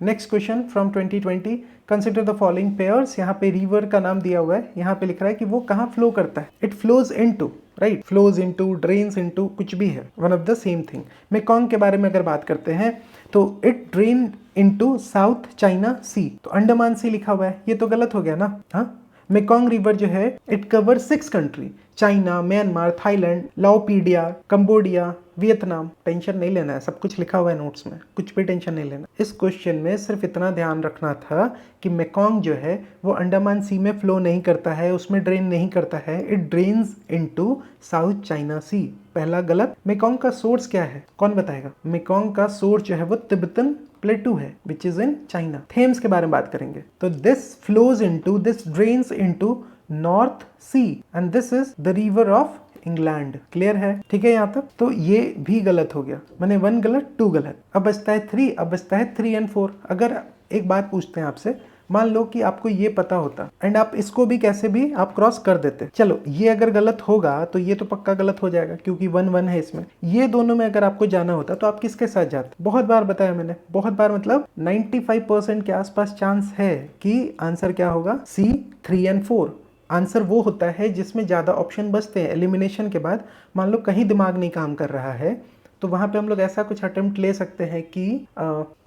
next question from 2020। Consider the following pairs. यहाँ पे रिवर का नाम दिया हुआ है, यहाँ पे लिख रहा है कि वो कहाँ फ्लो करता है। It flows into, right, flows into, drains into, कुछ भी है, one of the same thing. Mekong के बारे में अगर बात करते हैं तो it drain into South China Sea. तो अंडमान सी लिखा हुआ है, ये तो गलत हो गया ना। हाँ, मेकॉन्ग रिवर जो है it cover 6 country, China, Myanmar, Thailand, लाओपीडिया, कंबोडिया, वियतनाम। टेंशन नहीं लेना है, सब कुछ लिखा हुआ है नोट्स में, कुछ भी टेंशन नहीं लेना। इस क्वेश्चन में सिर्फ इतना ध्यान रखना था कि मेकॉन्ग जो है वो अंडमान सी में फ्लो नहीं करता है, उसमें ड्रेन नहीं करता है। It drains into South China Sea. पहला गलत। मेकॉन्ग का सोर्स क्या है, कौन बताएगा? मेकॉन्ग का सोर्स जो है वो तिब्बतन प्लेटू है which is in China. Thames के बारे में बात करेंगे तो this flows into, this drains into North Sea and this is the river of England. Clear है? ठीक है यहाँ तक। तो ये भी गलत हो गया, मैंने 1 गलत 2 गलत। अब बचता है 3, अब बचता है 3 and 4। अगर एक बात पूछते हैं आपसे, मान लो कि आपको ये पता होता एंड आप इसको भी कैसे भी आप क्रॉस कर देते। चलो, ये अगर गलत होगा तो ये तो पक्का गलत हो जाएगा क्योंकि 1-1 है इसमें। ये दोनों में अगर आपको जाना होता तो आप किसके साथ जाते? बहुत बार बताया मैंने, बहुत बार मतलब 95% के आसपास चांस है कि आंसर क्या होगा? C, 3 and 4। आंसर वो होता है जिसमें ज़्यादा ऑप्शन बचते हैं। एलिमिनेशन के बाद मान लो कहीं दिमाग नहीं काम कर रहा है तो वहाँ पे हम लोग ऐसा कुछ अटेम्प्ट ले सकते हैं कि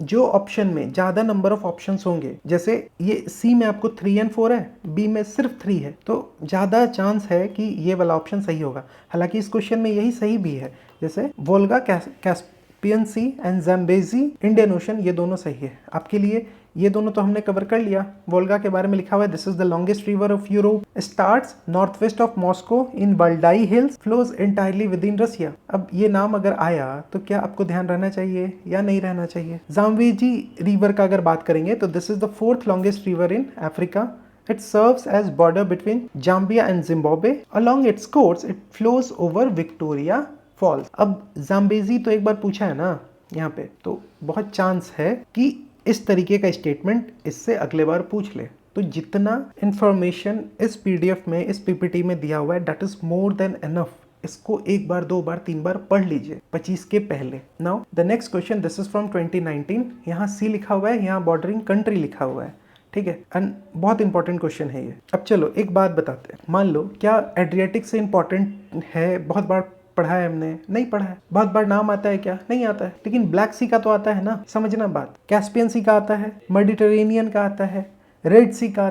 जो ऑप्शन में ज़्यादा नंबर ऑफ ऑप्शंस होंगे, जैसे ये सी में आपको 3 और 4 है, बी में सिर्फ 3 है, तो ज़्यादा चांस है कि ये वाला ऑप्शन सही होगा। हालांकि इस क्वेश्चन में यही सही भी है, जैसे Volga, Caspian Sea and Zambezi, Indian Ocean, ये दोनों सही है। आपके लिए ये दोनों तो हमने कवर कर लिया। वोल्गा के बारे में लिखा हुआ है, this is the longest river of Europe, starts north west of Moscow in Valdai Hills, flows entirely within Russia. अब ये नाम अगर आया तो क्या आपको ध्यान रहना चाहिए या नहीं रहना चाहिए? ज़ाम्बेजी रिवर का अगर बात करेंगे तो this is the 4th longest river in Africa. It serves as border between Zambia and Zimbabwe. Along its course, it flows over Victoria Falls. अब ज़ाम्बेजी तो एक बार पूछा है ना यहाँ पे, तो बहुत चांस है कि इस तरीके का स्टेटमेंट इससे अगले बार पूछ ले। तो जितना इंफॉर्मेशन इस पीडीएफ में, इस पीपीटी में दिया हुआ है, that is more than enough. इसको एक बार, दो बार, तीन बार पढ़ लीजिए 25 के पहले। Now the next question, this is from 2019। यहाँ सी लिखा हुआ है, यहाँ बॉर्डरिंग कंट्री लिखा हुआ है, ठीक है, एंड बहुत इंपॉर्टेंट क्वेश्चन है ये। अब चलो एक बात बताते हैं, मान लो क्या एड्रियाटिक से इंपॉर्टेंट है? बहुत बार पढ़ा है हमने? नहीं पढ़ा है। बहुत बार नाम आता है क्या? नहीं आता है। लेकिन ब्लैक सी का तो आता है ना, समझना बात। कैस्पियन सी का आता है, मेडिटेरेनियन का आता है, रेड सी का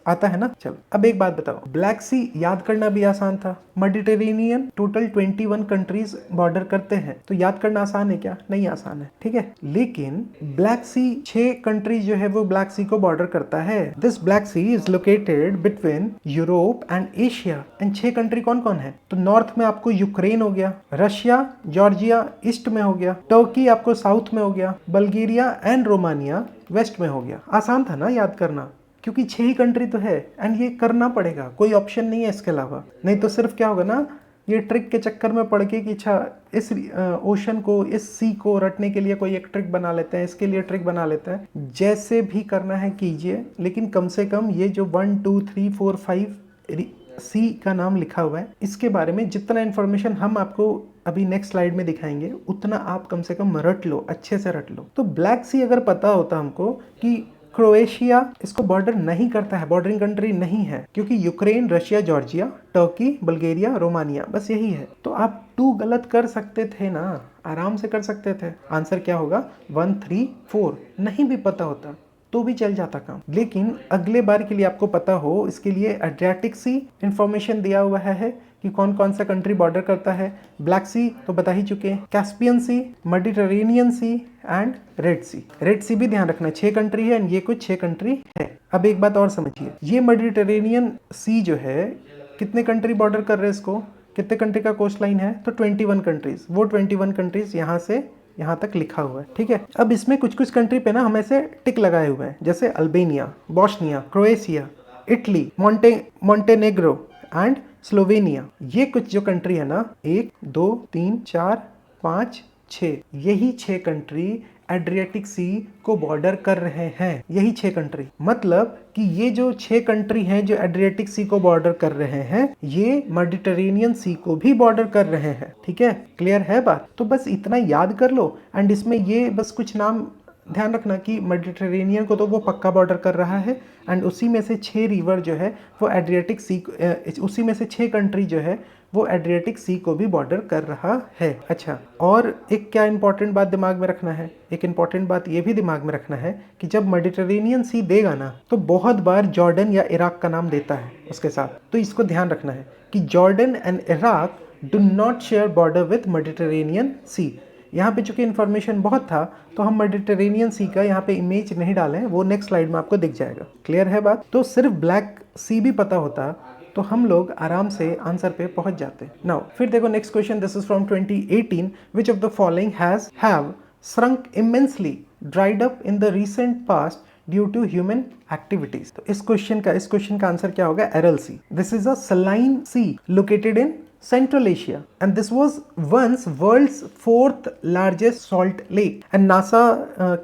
आता है ना। चलो अब एक बात बताओ, ब्लैक सी याद करना भी आसान था, मेडिटेरेनियन टोटल 21 कंट्रीज बॉर्डर करते हैं, तो याद करना आसान है क्या? नहीं आसान है, ठीक है। लेकिन ब्लैक सी 6 कंट्रीज जो है वो ब्लैक सी को बॉर्डर करता है। This Black Sea is located between Europe and Asia. And 6 country कौन कौन है? तो नॉर्थ में आपको यूक्रेन हो गया, रशिया, जॉर्जिया ईस्ट में हो गया, टर्की आपको साउथ में हो गया, बल्गेरिया एंड रोमानिया वेस्ट में हो गया। आसान था ना याद करना, क्योंकि 6 ही कंट्री तो है एंड ये करना पड़ेगा, कोई ऑप्शन नहीं है इसके अलावा। नहीं तो सिर्फ क्या होगा ना, ये ट्रिक के चक्कर में पड़ के कि अच्छा इस ओशन को, इस सी को रटने के लिए कोई एक ट्रिक बना लेते हैं, इसके लिए ट्रिक बना लेते हैं। जैसे भी करना है कीजिए, लेकिन कम से कम ये जो 1 2 3 4 5 सी का नाम लिखा हुआ है, इसके बारे में जितना इन्फॉर्मेशन हम आपको अभी नेक्स्ट स्लाइड में दिखाएंगे, उतना आप कम से कम रट लो, अच्छे से रट लो। तो ब्लैक सी अगर पता होता हमको कि क्रोएशिया इसको बॉर्डर नहीं करता है, बॉर्डरिंग कंट्री नहीं है, क्योंकि Ukraine, Russia, Georgia, Turkey, Bulgaria, Romania, बस यही है, तो आप 2 गलत कर सकते थे ना, आराम से कर सकते थे। आंसर क्या होगा? 1 3 4। नहीं भी पता होता तो भी चल जाता काम, लेकिन अगले बार के लिए आपको पता हो, इसके लिए एड्रियाटिक सी इंफॉर्मेशन दिया हुआ है कि कौन कौन सा कंट्री बॉर्डर करता है। ब्लैक सी तो बता ही चुके हैं, Caspian Sea, Mediterranean Sea and Red Sea. Red Sea भी ध्यान रखना, 6 कंट्री है एंड ये कुछ 6 कंट्री है। अब एक बात और समझिए, ये मेडिटेरेनियन सी जो है, कितने कंट्री बॉर्डर कर रहे हैं इसको? कितने कंट्री का कोस्ट लाइन है? तो 21 कंट्रीज। वो 21 कंट्रीज यहाँ से यहाँ तक लिखा हुआ है, ठीक है। अब इसमें कुछ कुछ कंट्री पे ना हम ऐसे टिक लगाए हुए हैं, जैसे Albania, Bosnia, Croatia, Italy, Montenegro and Slovenia. ये कुछ जो कंट्री है ना, 1 2 3 4 5 6, यही 6 कंट्री एड्रियाटिक सी को बॉर्डर कर रहे हैं। यही 6 कंट्री, मतलब कि ये जो 6 कंट्री हैं जो एड्रियाटिक सी को बॉर्डर कर रहे हैं, ये मेडिटेरेनियन सी को भी बॉर्डर कर रहे हैं, ठीक है। क्लियर है बात? तो बस इतना याद कर लो। एंड इसमें ये बस कुछ नाम ध्यान रखना कि मेडिटेरेनियन को तो वो पक्का बॉर्डर कर रहा है, एंड उसी में से 6 रिवर जो है वो एड्रियाटिक सी, उसी में से 6 कंट्री जो है वो एड्रियाटिक सी को भी बॉर्डर कर रहा है। अच्छा, और एक क्या इंपॉर्टेंट बात दिमाग में रखना है, एक इंपॉर्टेंट बात ये भी दिमाग में रखना है कि जब मेडिटेरेनियन सी देगा ना, तो बहुत बार जॉर्डन या इराक का नाम देता है उसके साथ। तो इसको ध्यान रखना है कि Jordan and Iraq do not share border with Mediterranean Sea. यहाँ पे चूंकि इन्फॉर्मेशन बहुत था, तो हम मेडिटेरेनियन सी का यहाँ पे इमेज नहीं डालें, वो नेक्स्ट स्लाइड में आपको दिख जाएगा। क्लियर है बात? तो सिर्फ ब्लैक सी भी पता होता तो हम लोग आराम से आंसर पे पहुंच जाते। नाउ फिर देखो next question, this is from 2018। Which of the following have shrunk immensely, dried up in the recent past due to human activities? तो इस क्वेश्चन का आंसर क्या होगा? Aral Sea. This is a saline sea located in Central Asia, and this was once world's 4th largest salt lake. And NASA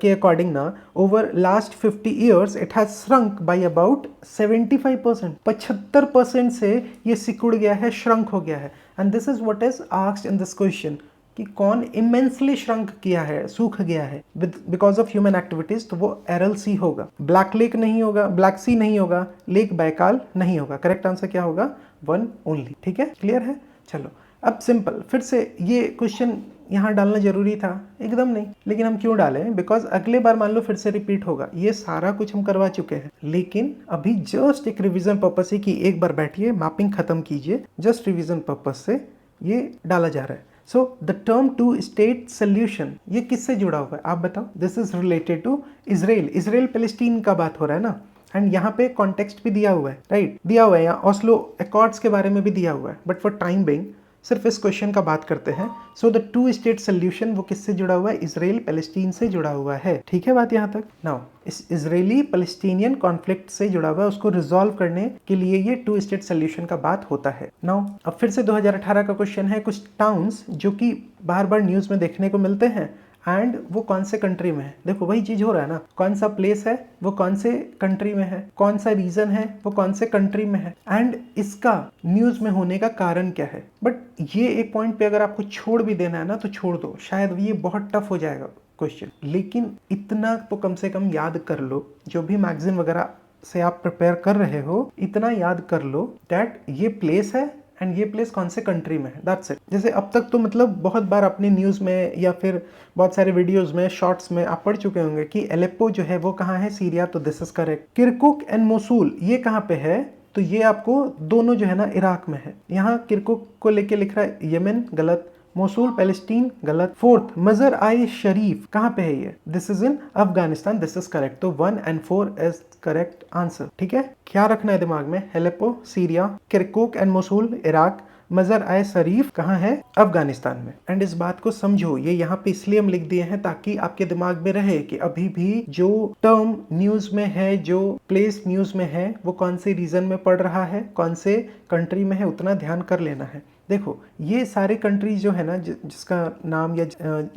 के according ना, over last 50 years it has shrunk by about 75%. 75% से ये सिकुड़ गया है, shrunk हो गया है. And this is what is asked in this question, कि कौन इमेंसली श्रंक किया है, सूख गया है बिकॉज ऑफ ह्यूमन एक्टिविटीज, तो वो एरल सी होगा, ब्लैक लेक नहीं होगा, ब्लैक सी नहीं होगा, लेक बैकाल नहीं होगा। करेक्ट आंसर क्या होगा? 1 ओनली। ठीक है, क्लियर है? चलो अब सिंपल, फिर से ये क्वेश्चन यहाँ डालना जरूरी था? एकदम नहीं। लेकिन हम क्यों डालें? बिकॉज अगले बार मान लो फिर से रिपीट होगा। ये सारा कुछ हम करवा चुके हैं, लेकिन अभी जस्ट एक रिवीजन पर्पस है कि एक बार बैठिए, मैपिंग खत्म कीजिए, जस्ट रिवीजन पर्पस से ये डाला जा रहा है। So the term two state solution, ये किससे जुड़ा हुआ है आप बताओ? This is related to Israel. Israel Palestine का बात हो रहा है ना, एंड यहाँ पे कॉन्टेक्स्ट भी दिया हुआ है, राइट? दिया हुआ है, यहाँ ऑस्लो अकॉर्ड्स के बारे में भी दिया हुआ है, बट फॉर टाइम बिंग सिर्फ इस क्वेश्चन का बात करते हैं। So the two state solution वो किससे जुड़ा हुआ है? इजराइल पैलेस्टीन से जुड़ा हुआ है। ठीक है बात यहाँ तक? नाउ इस इजरायली पैलेस्टीनियन कॉन्फ्लिक्ट से जुड़ा हुआ है, उसको रिजॉल्व करने के लिए ये टू स्टेट सोल्यूशन का बात होता है। नाउ अब फिर से 2018 का क्वेश्चन है, कुछ टाउन्स जो कि बार बार न्यूज में देखने को मिलते हैं एंड वो कौन से कंट्री में है। देखो वही चीज हो रहा है ना, कौन सा प्लेस है वो कौन से कंट्री में है, कौन सा रीजन है वो कौन से कंट्री में है, एंड इसका न्यूज में होने का कारण क्या है। बट ये एक पॉइंट पे अगर आपको छोड़ भी देना है ना तो छोड़ दो, शायद ये बहुत टफ हो जाएगा क्वेश्चन, लेकिन इतना तो कम से कम याद कर लो, जो भी मैगजीन वगैरह से आप प्रिपेयर कर रहे हो इतना याद कर लो दैट ये प्लेस है एंड ये प्लेस कौन से कंट्री में है, दैट्स इट। जैसे अब तक तो मतलब बहुत बार अपने न्यूज़ में या फिर बहुत सारे वीडियोस में, शॉर्ट्स में आप पढ़ चुके होंगे कि एलेप्पो जो है वो कहाँ है, सीरिया, तो this is correct. Kirkuk and Mosul ये कहाँ पे है, तो ये आपको दोनों जो है ना इराक में है। यहाँ किरकुक को लेके लिख रहा है यमन, गलत। मोसूल पैलेस्टीन, गलत। फोर्थ मजर आई शरीफ कहाँ पे है ये, this is in Afghanistan, this is correct. तो 1 and 4 इज करेक्ट आंसर। ठीक है, क्या रखना है दिमाग में? Aleppo Syria, Kirkuk and Mosul Iraq, मजर आए शरीफ कहाँ है? अफगानिस्तान में। एंड इस बात को समझो, ये यहाँ पे इसलिए हम लिख दिए हैं ताकि आपके दिमाग में रहे कि अभी भी जो टर्म न्यूज में है, जो प्लेस न्यूज में है, वो कौन से रीजन में पड़ रहा है, कौन से कंट्री में है, उतना ध्यान कर लेना है। देखो ये सारे कंट्रीज जो है ना, जिसका नाम या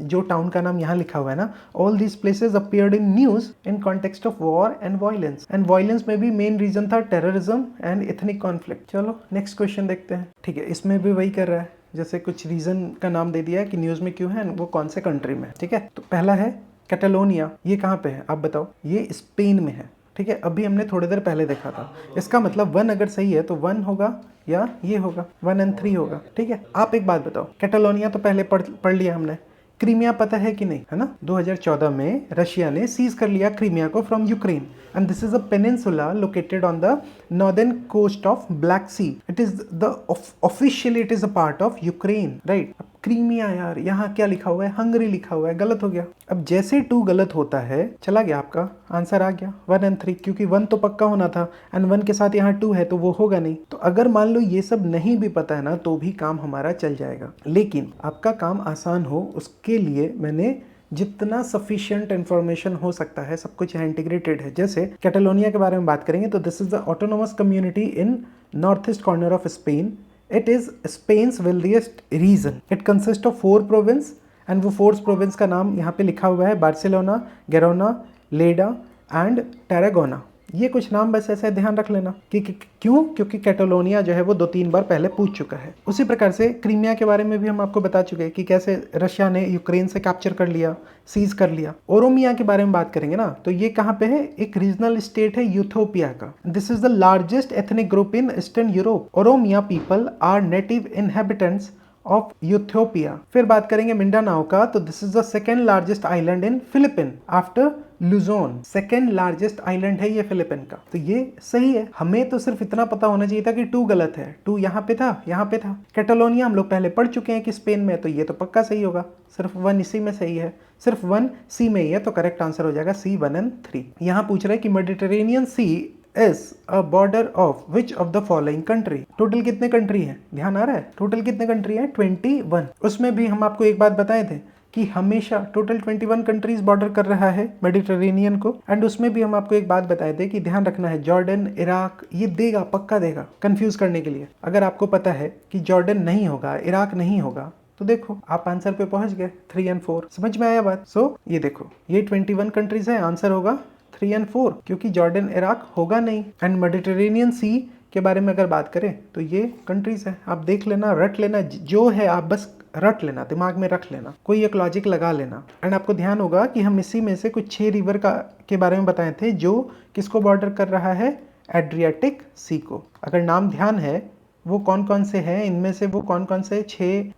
जो टाउन का नाम यहाँ लिखा हुआ है ना, all these places appeared in news in context of war and violence, and violence में भी मेन रीजन था टेररिज्म एंड एथनिक कॉन्फ्लिक्ट। चलो नेक्स्ट क्वेश्चन देखते हैं। ठीक है, इसमें भी वही कर रहा है, जैसे कुछ रीजन का नाम दे दिया है कि न्यूज में क्यों है, वो कौन से कंट्री में। ठीक है, तो पहला है कैटालोनिया, ये कहाँ पे है आप बताओ? ये स्पेन में है। ठीक है, अभी हमने थोड़ी देर पहले देखा था। इसका मतलब 1 अगर सही है तो 1 होगा या ये होगा, 1 and 3 होगा। ठीक है, आप एक बात बताओ, कैटालोनिया तो पहले पढ़ लिया हमने, क्रीमिया पता है कि नहीं, है ना? 2014 में रशिया ने सीज कर लिया क्रीमिया को from Ukraine, and this is a peninsula located on the northern coast of Black Sea. It is the officially it is a part of Ukraine, right? Crimea यार, यहाँ क्या लिखा हुआ है? हंगरी लिखा हुआ है, गलत हो गया। अब जैसे 2 गलत होता है, चला गया आपका आंसर, आ गया 1 and 3, क्योंकि 1 तो पक्का होना था एंड 1 के साथ यहाँ 2 है तो वो होगा नहीं। तो अगर मान लो ये सब नहीं भी पता है ना तो भी काम हमारा चल जाएगा, लेकिन आपका काम आसान हो उसके लिए मैंने जितना सफिशिएंट इंफॉर्मेशन हो सकता है सब कुछ यहाँ इंटीग्रेटेड है। जैसे कैटालोनिया के बारे में बात करेंगे तो this is the autonomous community in north east corner of Spain. It is Spain's wealthiest region. It consists of 4 provinces and वो 4 province का नाम यहाँ पे लिखा हुआ है, बार्सिलोना, गेरोना, लेडा एंड टैरागोना। ये कुछ नाम बस ऐसे ध्यान रख लेना कि क्यों, क्योंकि कैटालोनिया जो है वो 2-3 बार पहले पूछ चुका है। उसी प्रकार से क्रीमिया के बारे में भी हम आपको बता चुके हैं कि कैसे रशिया ने यूक्रेन से कैप्चर कर लिया, सीज कर लिया। ओरोमिया के बारे में बात करेंगे ना तो ये कहाँ पे है? एक रीजनल स्टेट है यूथोपिया का। This is the largest ethnic group in eastern Europe. Oromia people are native inhabitants of Ethiopia. फिर बात करेंगे मिंडानाओ का, तो this is the second largest island in Philippine after Luzon. Second largest island है ये Philippine का। तो ये सही है, हमें तो सिर्फ इतना पता होना चाहिए था कि 2 गलत है। 2 यहाँ पे था, यहाँ पे था। कैटालोनिया हम लोग पहले पढ़ चुके हैं कि स्पेन में, तो ये तो पक्का सही होगा। सिर्फ 1 इसी में सही है, सिर्फ 1 सी में ही है, तो करेक्ट आंसर हो जाएगा C 1 and 3। यहाँ पूछ रहा है कि Mediterranean sea is a border of which of the following country। Total कितने कंट्री हैं? ध्यान आ रहा है? टोटल कितने कंट्री हैं? 21। उसमें भी हम आपको एक बात बताए थे कि हमेशा टोटल 21 कंट्रीज बॉर्डर कर रहा है मेडिटेरेनियन को। एंड उसमें भी हम आपको एक बात बताए थे कि ध्यान रखना है, जॉर्डन, इराक ये देगा, पक्का देगा, कंफ्यूज करने के लिए। अगर आपको पता है कि जॉर्डन नहीं होगा, इराक नहीं होगा, तो देखो आप आंसर पे पहुंच गए। 3 and 4 समझ में आया बात? सो ये देखो, ये 21 कंट्रीज है, आंसर होगा 3 and 4, क्योंकि जॉर्डन इराक होगा नहीं। एंड मेडिटेरेनियन सी के बारे में अगर बात करें तो ये कंट्रीज है, आप देख लेना, रट लेना, जो है आप बस रट लेना, दिमाग में रख लेना, कोई एक लॉजिक लगा लेना। एंड आपको ध्यान होगा कि हम इसी में से कुछ 6 रिवर के बारे में बताए थे जो किसको बॉर्डर कर रहा है? एड्रियाटिक सी को। अगर नाम ध्यान है वो कौन कौन से हैं, इनमें से वो कौन कौन से 6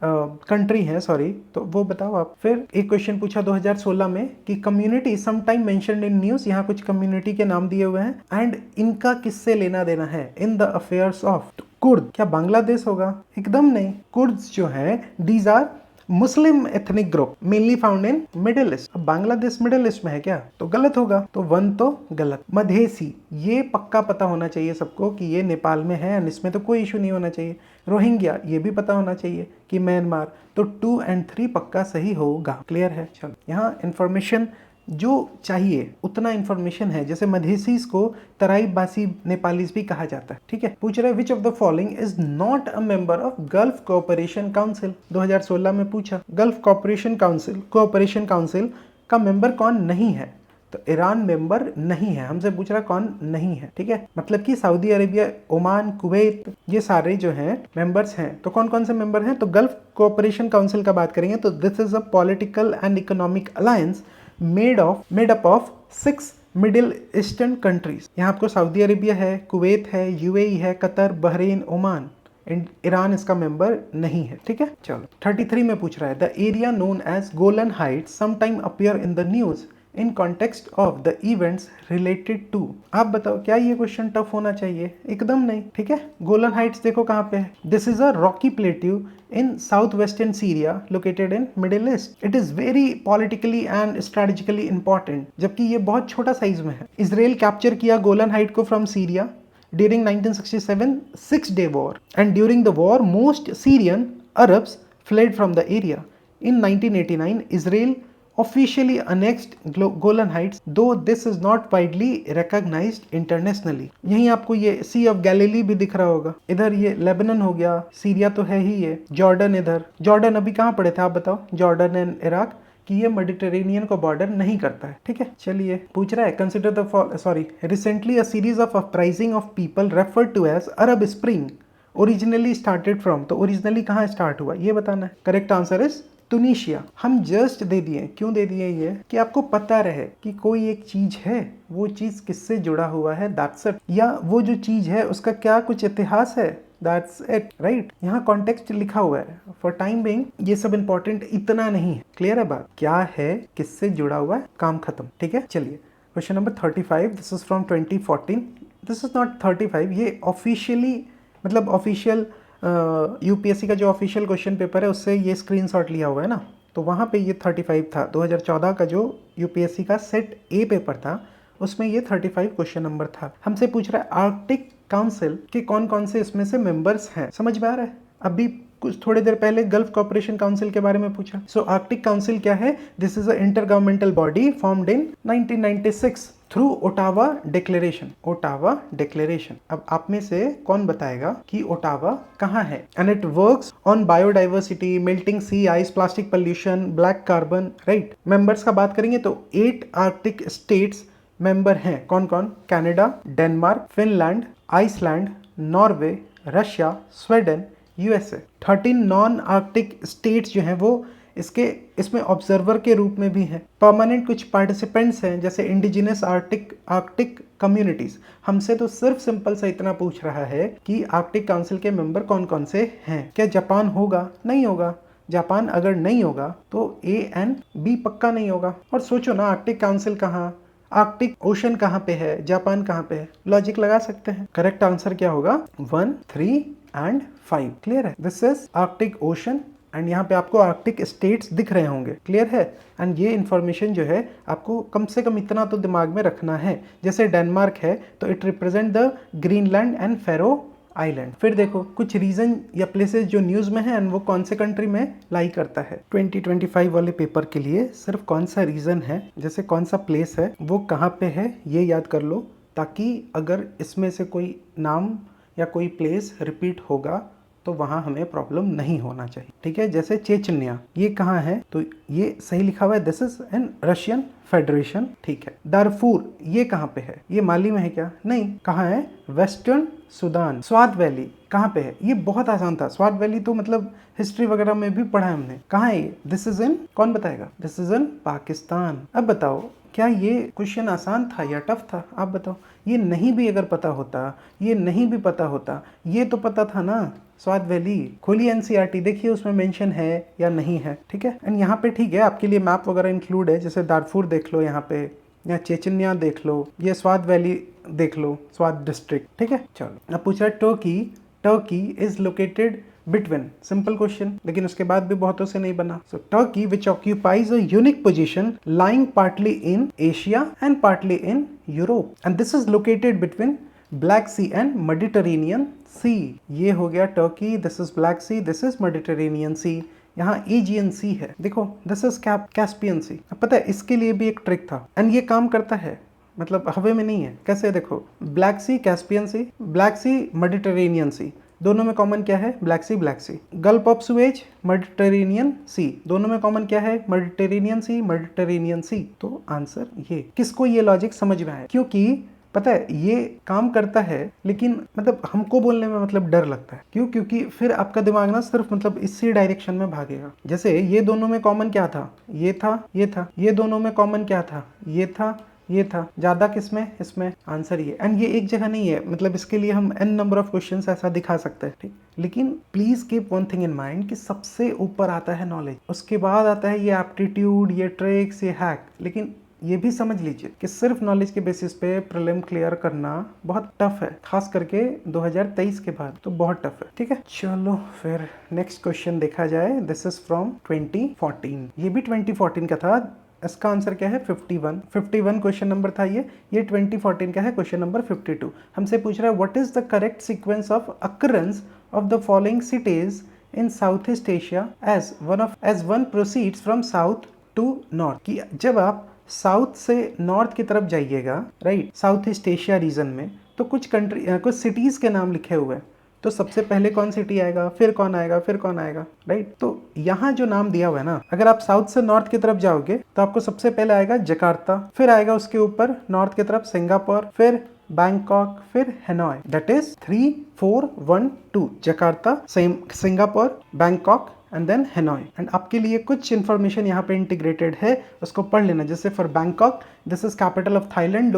कंट्री हैं, सॉरी, तो वो बताओ आप। फिर एक क्वेश्चन पूछा 2016 में कि community sometime mentioned in news, यहाँ कुछ कम्युनिटी के नाम दिए हुए हैं एंड इनका किससे लेना देना है, in the affairs of Kurd. क्या बांग्लादेश होगा? एकदम नहीं। कुर्द्स जो है these are Muslim ethnic group mainly found in middle east. अब बांग्लादेश मिडिल ईस्ट में है क्या? तो गलत होगा, तो 1 तो गलत। मधेसी, ये पक्का पता होना चाहिए सबको कि ये नेपाल में है एंड इसमें तो कोई इशू नहीं होना चाहिए। रोहिंग्या, ये भी पता होना चाहिए कि म्यांमार, तो 2 और 3 पक्का सही होगा। क्लियर है? चलो, यहाँ इंफॉर्मेशन जो चाहिए उतना इंफॉर्मेशन है। जैसे मधेसीज को तराईबासी नेपालीज भी कहा जाता है। ठीक है, पूछ रहे विच of the following is not a member of gulf cooperation council. 2016 में पूछा गल्फ कोऑपरेशन काउंसिल का मेंबर कौन नहीं है, तो ईरान मेंबर नहीं है। हमसे पूछ रहा कौन नहीं है। ठीक है, मतलब कि सऊदी अरेबिया, ओमान, कुवैत, ये सारे जो हैं मेंबर्स हैं। तो कौन कौन से मेंबर हैं? तो गल्फ कोऑपरेशन काउंसिल का बात करेंगे तो this is a political and economic alliance made up of 6 middle eastern countries. यहाँ आपको सऊदी अरेबिया है, कुवैत है, यूएई है, कतर, बहरीन, ओमान, ईरान इसका मेंबर नहीं है। ठीक है, चलो 33 में पूछ रहा है the area known as Golan Heights sometime appear in the news in context of the events related to. आप बताओ क्या ये क्वेश्चन टफ होना चाहिए? एकदम नहीं। ठीक है, गोलन हाइट्स देखो कहाँ पे है। This is a Rocky plateau in southwestern Syria located in Middle East. It is very politically and strategically important. जबकि ये बहुत छोटा साइज में है। इसराइल कैप्चर किया गोलन हाइट को from Syria during 1967 6-day war and during the war most Syrian Arabs fled from the area. In 1989 Israel officially annexed Golan Heights, though this is not widely recognized internationally. यहीं आपको ये सी of Galilee भी दिख रहा होगा। इधर ये Lebanon हो गया, सीरिया तो है ही ये, जॉर्डन, इधर जॉर्डन अभी कहाँ पड़े थे आप बताओ? जॉर्डन एंड इराक, कि ये मेडिटेरेनियन को बॉर्डर नहीं करता है। ठीक है, चलिए पूछ रहा है consider the recently a series of uprising of people referred to as Arab Spring originally started from. तो ओरिजिनली कहाँ स्टार्ट हुआ ये बताना है। Correct answer is Tunisia. हम जस्ट दे दिए, क्यों दे दिए ये, कि आपको पता रहे कि कोई एक चीज है, वो चीज किससे जुड़ा हुआ है, दैट्स इट। या वो जो चीज है उसका क्या कुछ इतिहास है, दैट्स इट, राइट। यहाँ कॉन्टेक्स्ट लिखा हुआ है। फॉर टाइम बिंग ये सब इंपॉर्टेंट इतना नहीं है। क्लियर है बात? क्या है, किससे जुड़ा हुआ है, काम खत्म। ठीक है, चलिए question number 35, this is from 2014। This is not 35, ये ऑफिशियली मतलब ऑफिशियल यूपीएससी का जो ऑफिशियल क्वेश्चन पेपर है उससे ये स्क्रीनशॉट लिया हुआ है ना, तो वहाँ पे ये 35 था। 2014 का जो यूपीएससी का सेट ए पेपर था उसमें ये 35 क्वेश्चन नंबर था। हमसे पूछ रहा है आर्कटिक काउंसिल के कौन कौन से इसमें से मेंबर्स हैं। समझ में आ रहा है? अभी कुछ थोड़ी देर पहले गल्फ कोऑपरेशन काउंसिल के बारे में पूछा। सो आर्कटिक काउंसिल क्या है? This is a intergovernmental body formed in 1996 through Ottawa declaration. Ottawa declaration. अब आप में से कौन बताएगा कि ओटावा कहाँ है? And it works on biodiversity, melting sea ice, plastic pollution, black carbon, right. Members का बात करेंगे तो 8 आर्कटिक स्टेट्स मेंबर हैं। कौन कौन? Canada, Denmark, Finland, Iceland, Norway, Russia, Sweden, USA. 13 non Arctic states जो हैं वो इसमें ऑब्जर्वर के रूप में भी हैं। परमानेंट कुछ पार्टिसिपेंट्स हैं जैसे इंडिजिनस आर्कटिक कम्युनिटीज। हमसे तो सिर्फ सिंपल सा इतना पूछ रहा है कि आर्कटिक काउंसिल के मेंबर कौन कौन से हैं। क्या जापान होगा? नहीं होगा। जापान अगर नहीं होगा तो ए एंड बी पक्का नहीं होगा। और सोचो ना, आर्कटिक काउंसिल कहाँ, आर्कटिक ओशन कहाँ पे है, जापान कहाँ पे है, लॉजिक लगा सकते हैं। करेक्ट आंसर क्या होगा? 1, 3 एंड 5। क्लियर है? This is Arctic ocean and यहाँ पे आपको आर्कटिक स्टेट्स दिख रहे होंगे। क्लियर है? एंड ये इन्फॉर्मेशन जो है आपको कम से कम इतना तो दिमाग में रखना है। जैसे डेनमार्क है तो it represent the Greenland and Faroe island. फिर देखो कुछ रीजन या प्लेसेस जो न्यूज में है एंड वो कौन से कंट्री में लाई करता है। 2025 वाले पेपर के लिए सिर्फ कौन सा रीजन है, जैसे कौन सा प्लेस है, वो कहाँ पे है, ये याद कर लो, ताकि अगर इसमें से कोई नाम या कोई प्लेस रिपीट होगा तो वहाँ हमें प्रॉब्लम नहीं होना चाहिए। ठीक है, जैसे चेचन्या, ये कहाँ है? तो ये सही लिखा हुआ है, this is an Russian federation. ठीक है। दारफूर, ये कहाँ पे है? ये माली में है क्या? नहीं। कहाँ है? Western Sudan. स्वात वैली कहाँ पे है? ये बहुत आसान था। स्वात वैली तो मतलब हिस्ट्री वगैरह में भी पढ़ा है हमने। कहाँ है ये? दिस इज इन, कौन बताएगा? दिस इज इन पाकिस्तान। अब बताओ क्या ये क्वेश्चन आसान था या टफ था? आप बताओ। ये नहीं भी अगर पता होता, ये नहीं भी पता होता, ये तो पता था ना, स्वाद वैली। खोलिए एनसीईआरटी, देखिए उसमें मेंशन है या नहीं है, ठीक है। एंड यहाँ पे ठीक है आपके लिए मैप वगैरह इंक्लूड है, जैसे दारफुर देख लो यहाँ पे, या चेचन्या देख लो, ये स्वाद वैली देख लो, स्वाद डिस्ट्रिक्ट, ठीक है। चलो अब पूछ रहा है Turkey is located between, simple question, लेकिन उसके बाद भी बहुतों से नहीं बना। So Turkey which occupies a unique position lying partly in Asia and partly in Europe, and this is located between Black Sea and Mediterranean Sea. ये हो गया Turkey, this is Black Sea, this is Mediterranean Sea, यहाँ Aegean सी है, देखो this is Caspian सी। अब पता है इसके लिए भी एक ट्रिक था, एंड ये काम करता है, मतलब हवा में नहीं है। कैसे? देखो, Black Sea Caspian Sea, Black Sea Mediterranean Sea, दोनों में कॉमन क्या है? Black Sea. Gulf of Suez, Mediterranean Sea, दोनों में कॉमन क्या है? Mediterranean Sea. तो आंसर ये। किसको ये लॉजिक समझ में आया? क्योंकि पता है ये काम करता है, लेकिन मतलब हमको बोलने में मतलब डर लगता है। क्यों? क्योंकि फिर आपका दिमाग ना सिर्फ मतलब इसी डायरेक्शन में भागेगा। जैसे ये दोनों में कॉमन क्या था? ये था, ये था। ये दोनों में कॉमन क्या था? ये था, ये था। ज्यादा किसमें? इसमें। आंसर ये। एंड ये एक जगह नहीं है, मतलब इसके लिए हम n नंबर ऑफ क्वेश्चंस ऐसा दिखा सकते हैं, ठीक। लेकिन please keep one thing in mind कि सबसे ऊपर आता है नॉलेज, उसके बाद आता है ये एप्टीट्यूड, ये ट्रिक्स, ये हैक। लेकिन ये भी समझ लीजिए कि सिर्फ नॉलेज के बेसिस पे प्रीलिम क्लियर करना बहुत टफ है, खास करके 2023 के बाद तो बहुत टफ है, ठीक है। चलो फिर नेक्स्ट क्वेश्चन देखा जाए। दिस इज फ्रॉम 2014, ये भी 2014 का था। इसका आंसर क्या है? 51 क्वेश्चन नंबर था ये 2014 का है, क्वेश्चन नंबर 52। हमसे पूछ रहा है what is the correct sequence of occurrence of the following cities in south east Asia as one proceeds from south to north. कि जब आप साउथ से नॉर्थ की तरफ जाइएगा, right, south east Asia region में, तो कुछ सिटीज के नाम लिखे हुए हैं। तो सबसे पहले कौन सिटी आएगा, फिर कौन आएगा, फिर कौन आएगा, राइट। तो यहाँ जो नाम दिया हुआ है ना, अगर आप साउथ से नॉर्थ की तरफ जाओगे तो आपको सबसे पहले आएगा जकार्ता, फिर आएगा उसके ऊपर नॉर्थ की तरफ सिंगापुर, फिर बैंकॉक, फिर Hanoi. That is 3, 4, 1, 2। Jakarta, Singapore, Bangkok and then Hanoi. And आपके लिए कुछ इंफॉर्मेशन यहाँ पे इंटीग्रेटेड है, उसको पढ़ लेना। जैसे for Bangkok, this is capital of Thailand,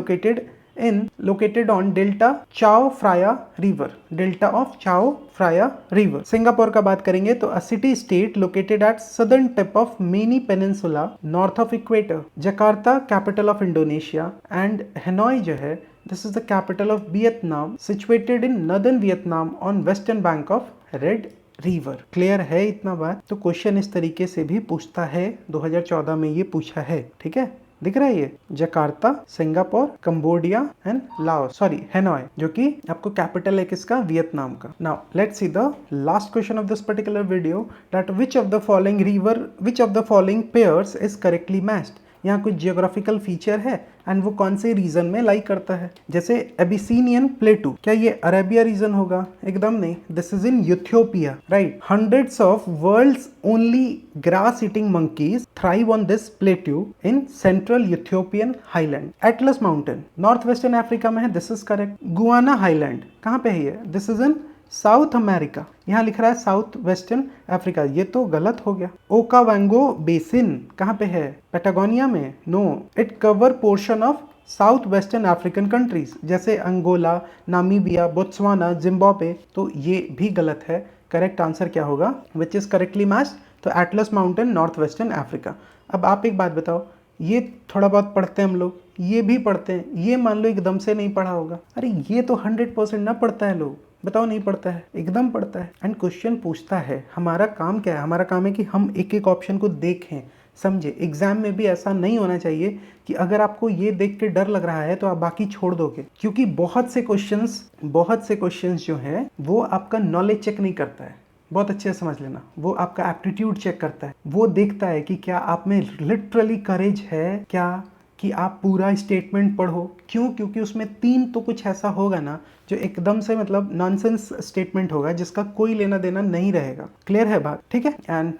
located on Delta Chao Phraya River, Delta of Chao Phraya River। Singapore का बात करेंगे तो a city state located at southern tip of Mini Peninsula north of equator। Jakarta capital of Indonesia and Hanoi जो है this is the capital of Vietnam, situated in northern Vietnam on western bank of Red river. Clear है इतना बात? तो question इस तरीके से भी पूछता है, 2014 में ये पूछा है, ठीक है। दिख रहा है ये Jakarta, Singapore, Cambodia and Laos, sorry Hanoi, जो कि आपको कैपिटल है किसका? वियतनाम का। Now let's see the last question of this particular video, that which of the following pairs is correctly matched. यहाँ कुछ जियोग्राफिकल फीचर है एंड वो कौन से रीजन में लाई करता है। जैसे एबिसिनियन प्लेटू, क्या ये अरेबिया रीजन होगा? एकदम नहीं, this is in Ethiopia, right. Hundreds of world's only grass eating monkeys thrive on this plateau in central Ethiopian highland. Atlas mountain north western Africa में है, this is correct. Guiana Highland कहाँ पे है ये? This is in South America, यहाँ लिख रहा है साउथ वेस्टर्न अफ्रीका, ये तो गलत हो गया। ओकावांगो बेसिन कहाँ पे है? पैटागोनिया में? No, it cover portion of south western African countries जैसे अंगोला, नामीबिया, बोत्सवाना, जिम्बाब्वे। तो ये भी गलत है। करेक्ट आंसर क्या होगा? विच इज करेक्टली मैच्ड, तो Atlas mountain, north western Africa. अब आप एक बात बताओ, ये थोड़ा बहुत पढ़ते हैं हम लोग, ये भी पढ़ते हैं, ये मान लो एकदम से नहीं पढ़ा होगा। अरे ये तो 100% ना पढ़ता है लोग, बताओ नहीं पढ़ता है? एकदम पढ़ता है। एंड क्वेश्चन पूछता है, हमारा काम क्या है? हमारा काम है कि हम एक एक ऑप्शन को देखें, समझे। एग्जाम में भी ऐसा नहीं होना चाहिए कि अगर आपको ये देख के डर लग रहा है तो आप बाकी छोड़ दोगे, क्योंकि बहुत से क्वेश्चंस जो है वो आपका नॉलेज चेक नहीं करता है। बहुत अच्छे से समझ लेना, वो आपका एप्टीट्यूड चेक करता है। वो देखता है कि क्या आप में लिटरली करेज है क्या, कि आप पूरा स्टेटमेंट पढ़ो। क्यों? क्योंकि उसमें 3 तो कुछ ऐसा होगा ना जो एकदम से मतलब नॉनसेंस स्टेटमेंट होगा जिसका कोई लेना देना नहीं रहेगा। क्लियर है बात? ठीक है। एंड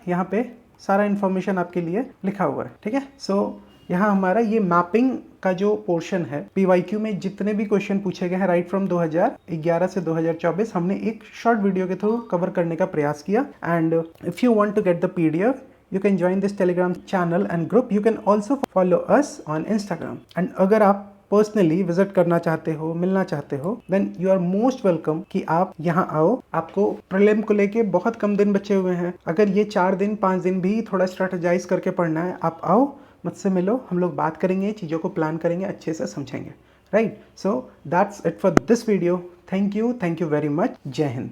यहाँ पे सारा इन्फॉर्मेशन आपके लिए लिखा हुआ है, ठीक है। सो यहाँ हमारा ये मैपिंग का जो पोर्शन है, पीवाईक्यू में जितने भी क्वेश्चन पूछे गए हैं राइट फ्रॉम 2011 से 2024, हमने एक शॉर्ट वीडियो के थ्रू कवर करने का प्रयास किया। And if you want to get the PDF, you can join this Telegram channel and group. You can also follow us on Instagram. And अगर आप पर्सनली विजिट करना चाहते हो, मिलना चाहते हो, then you are most welcome कि आप यहाँ आओ। आपको प्रीलिम को लेके बहुत कम दिन बचे हुए हैं। अगर ये 4 दिन 5 दिन भी थोड़ा स्ट्रेटेजाइज करके पढ़ना है, आप आओ, मुझसे मिलो, हम लोग बात करेंगे, चीज़ों को प्लान करेंगे, अच्छे से समझेंगे। Right, so that's it for this video. Thank you very much. जय हिंद।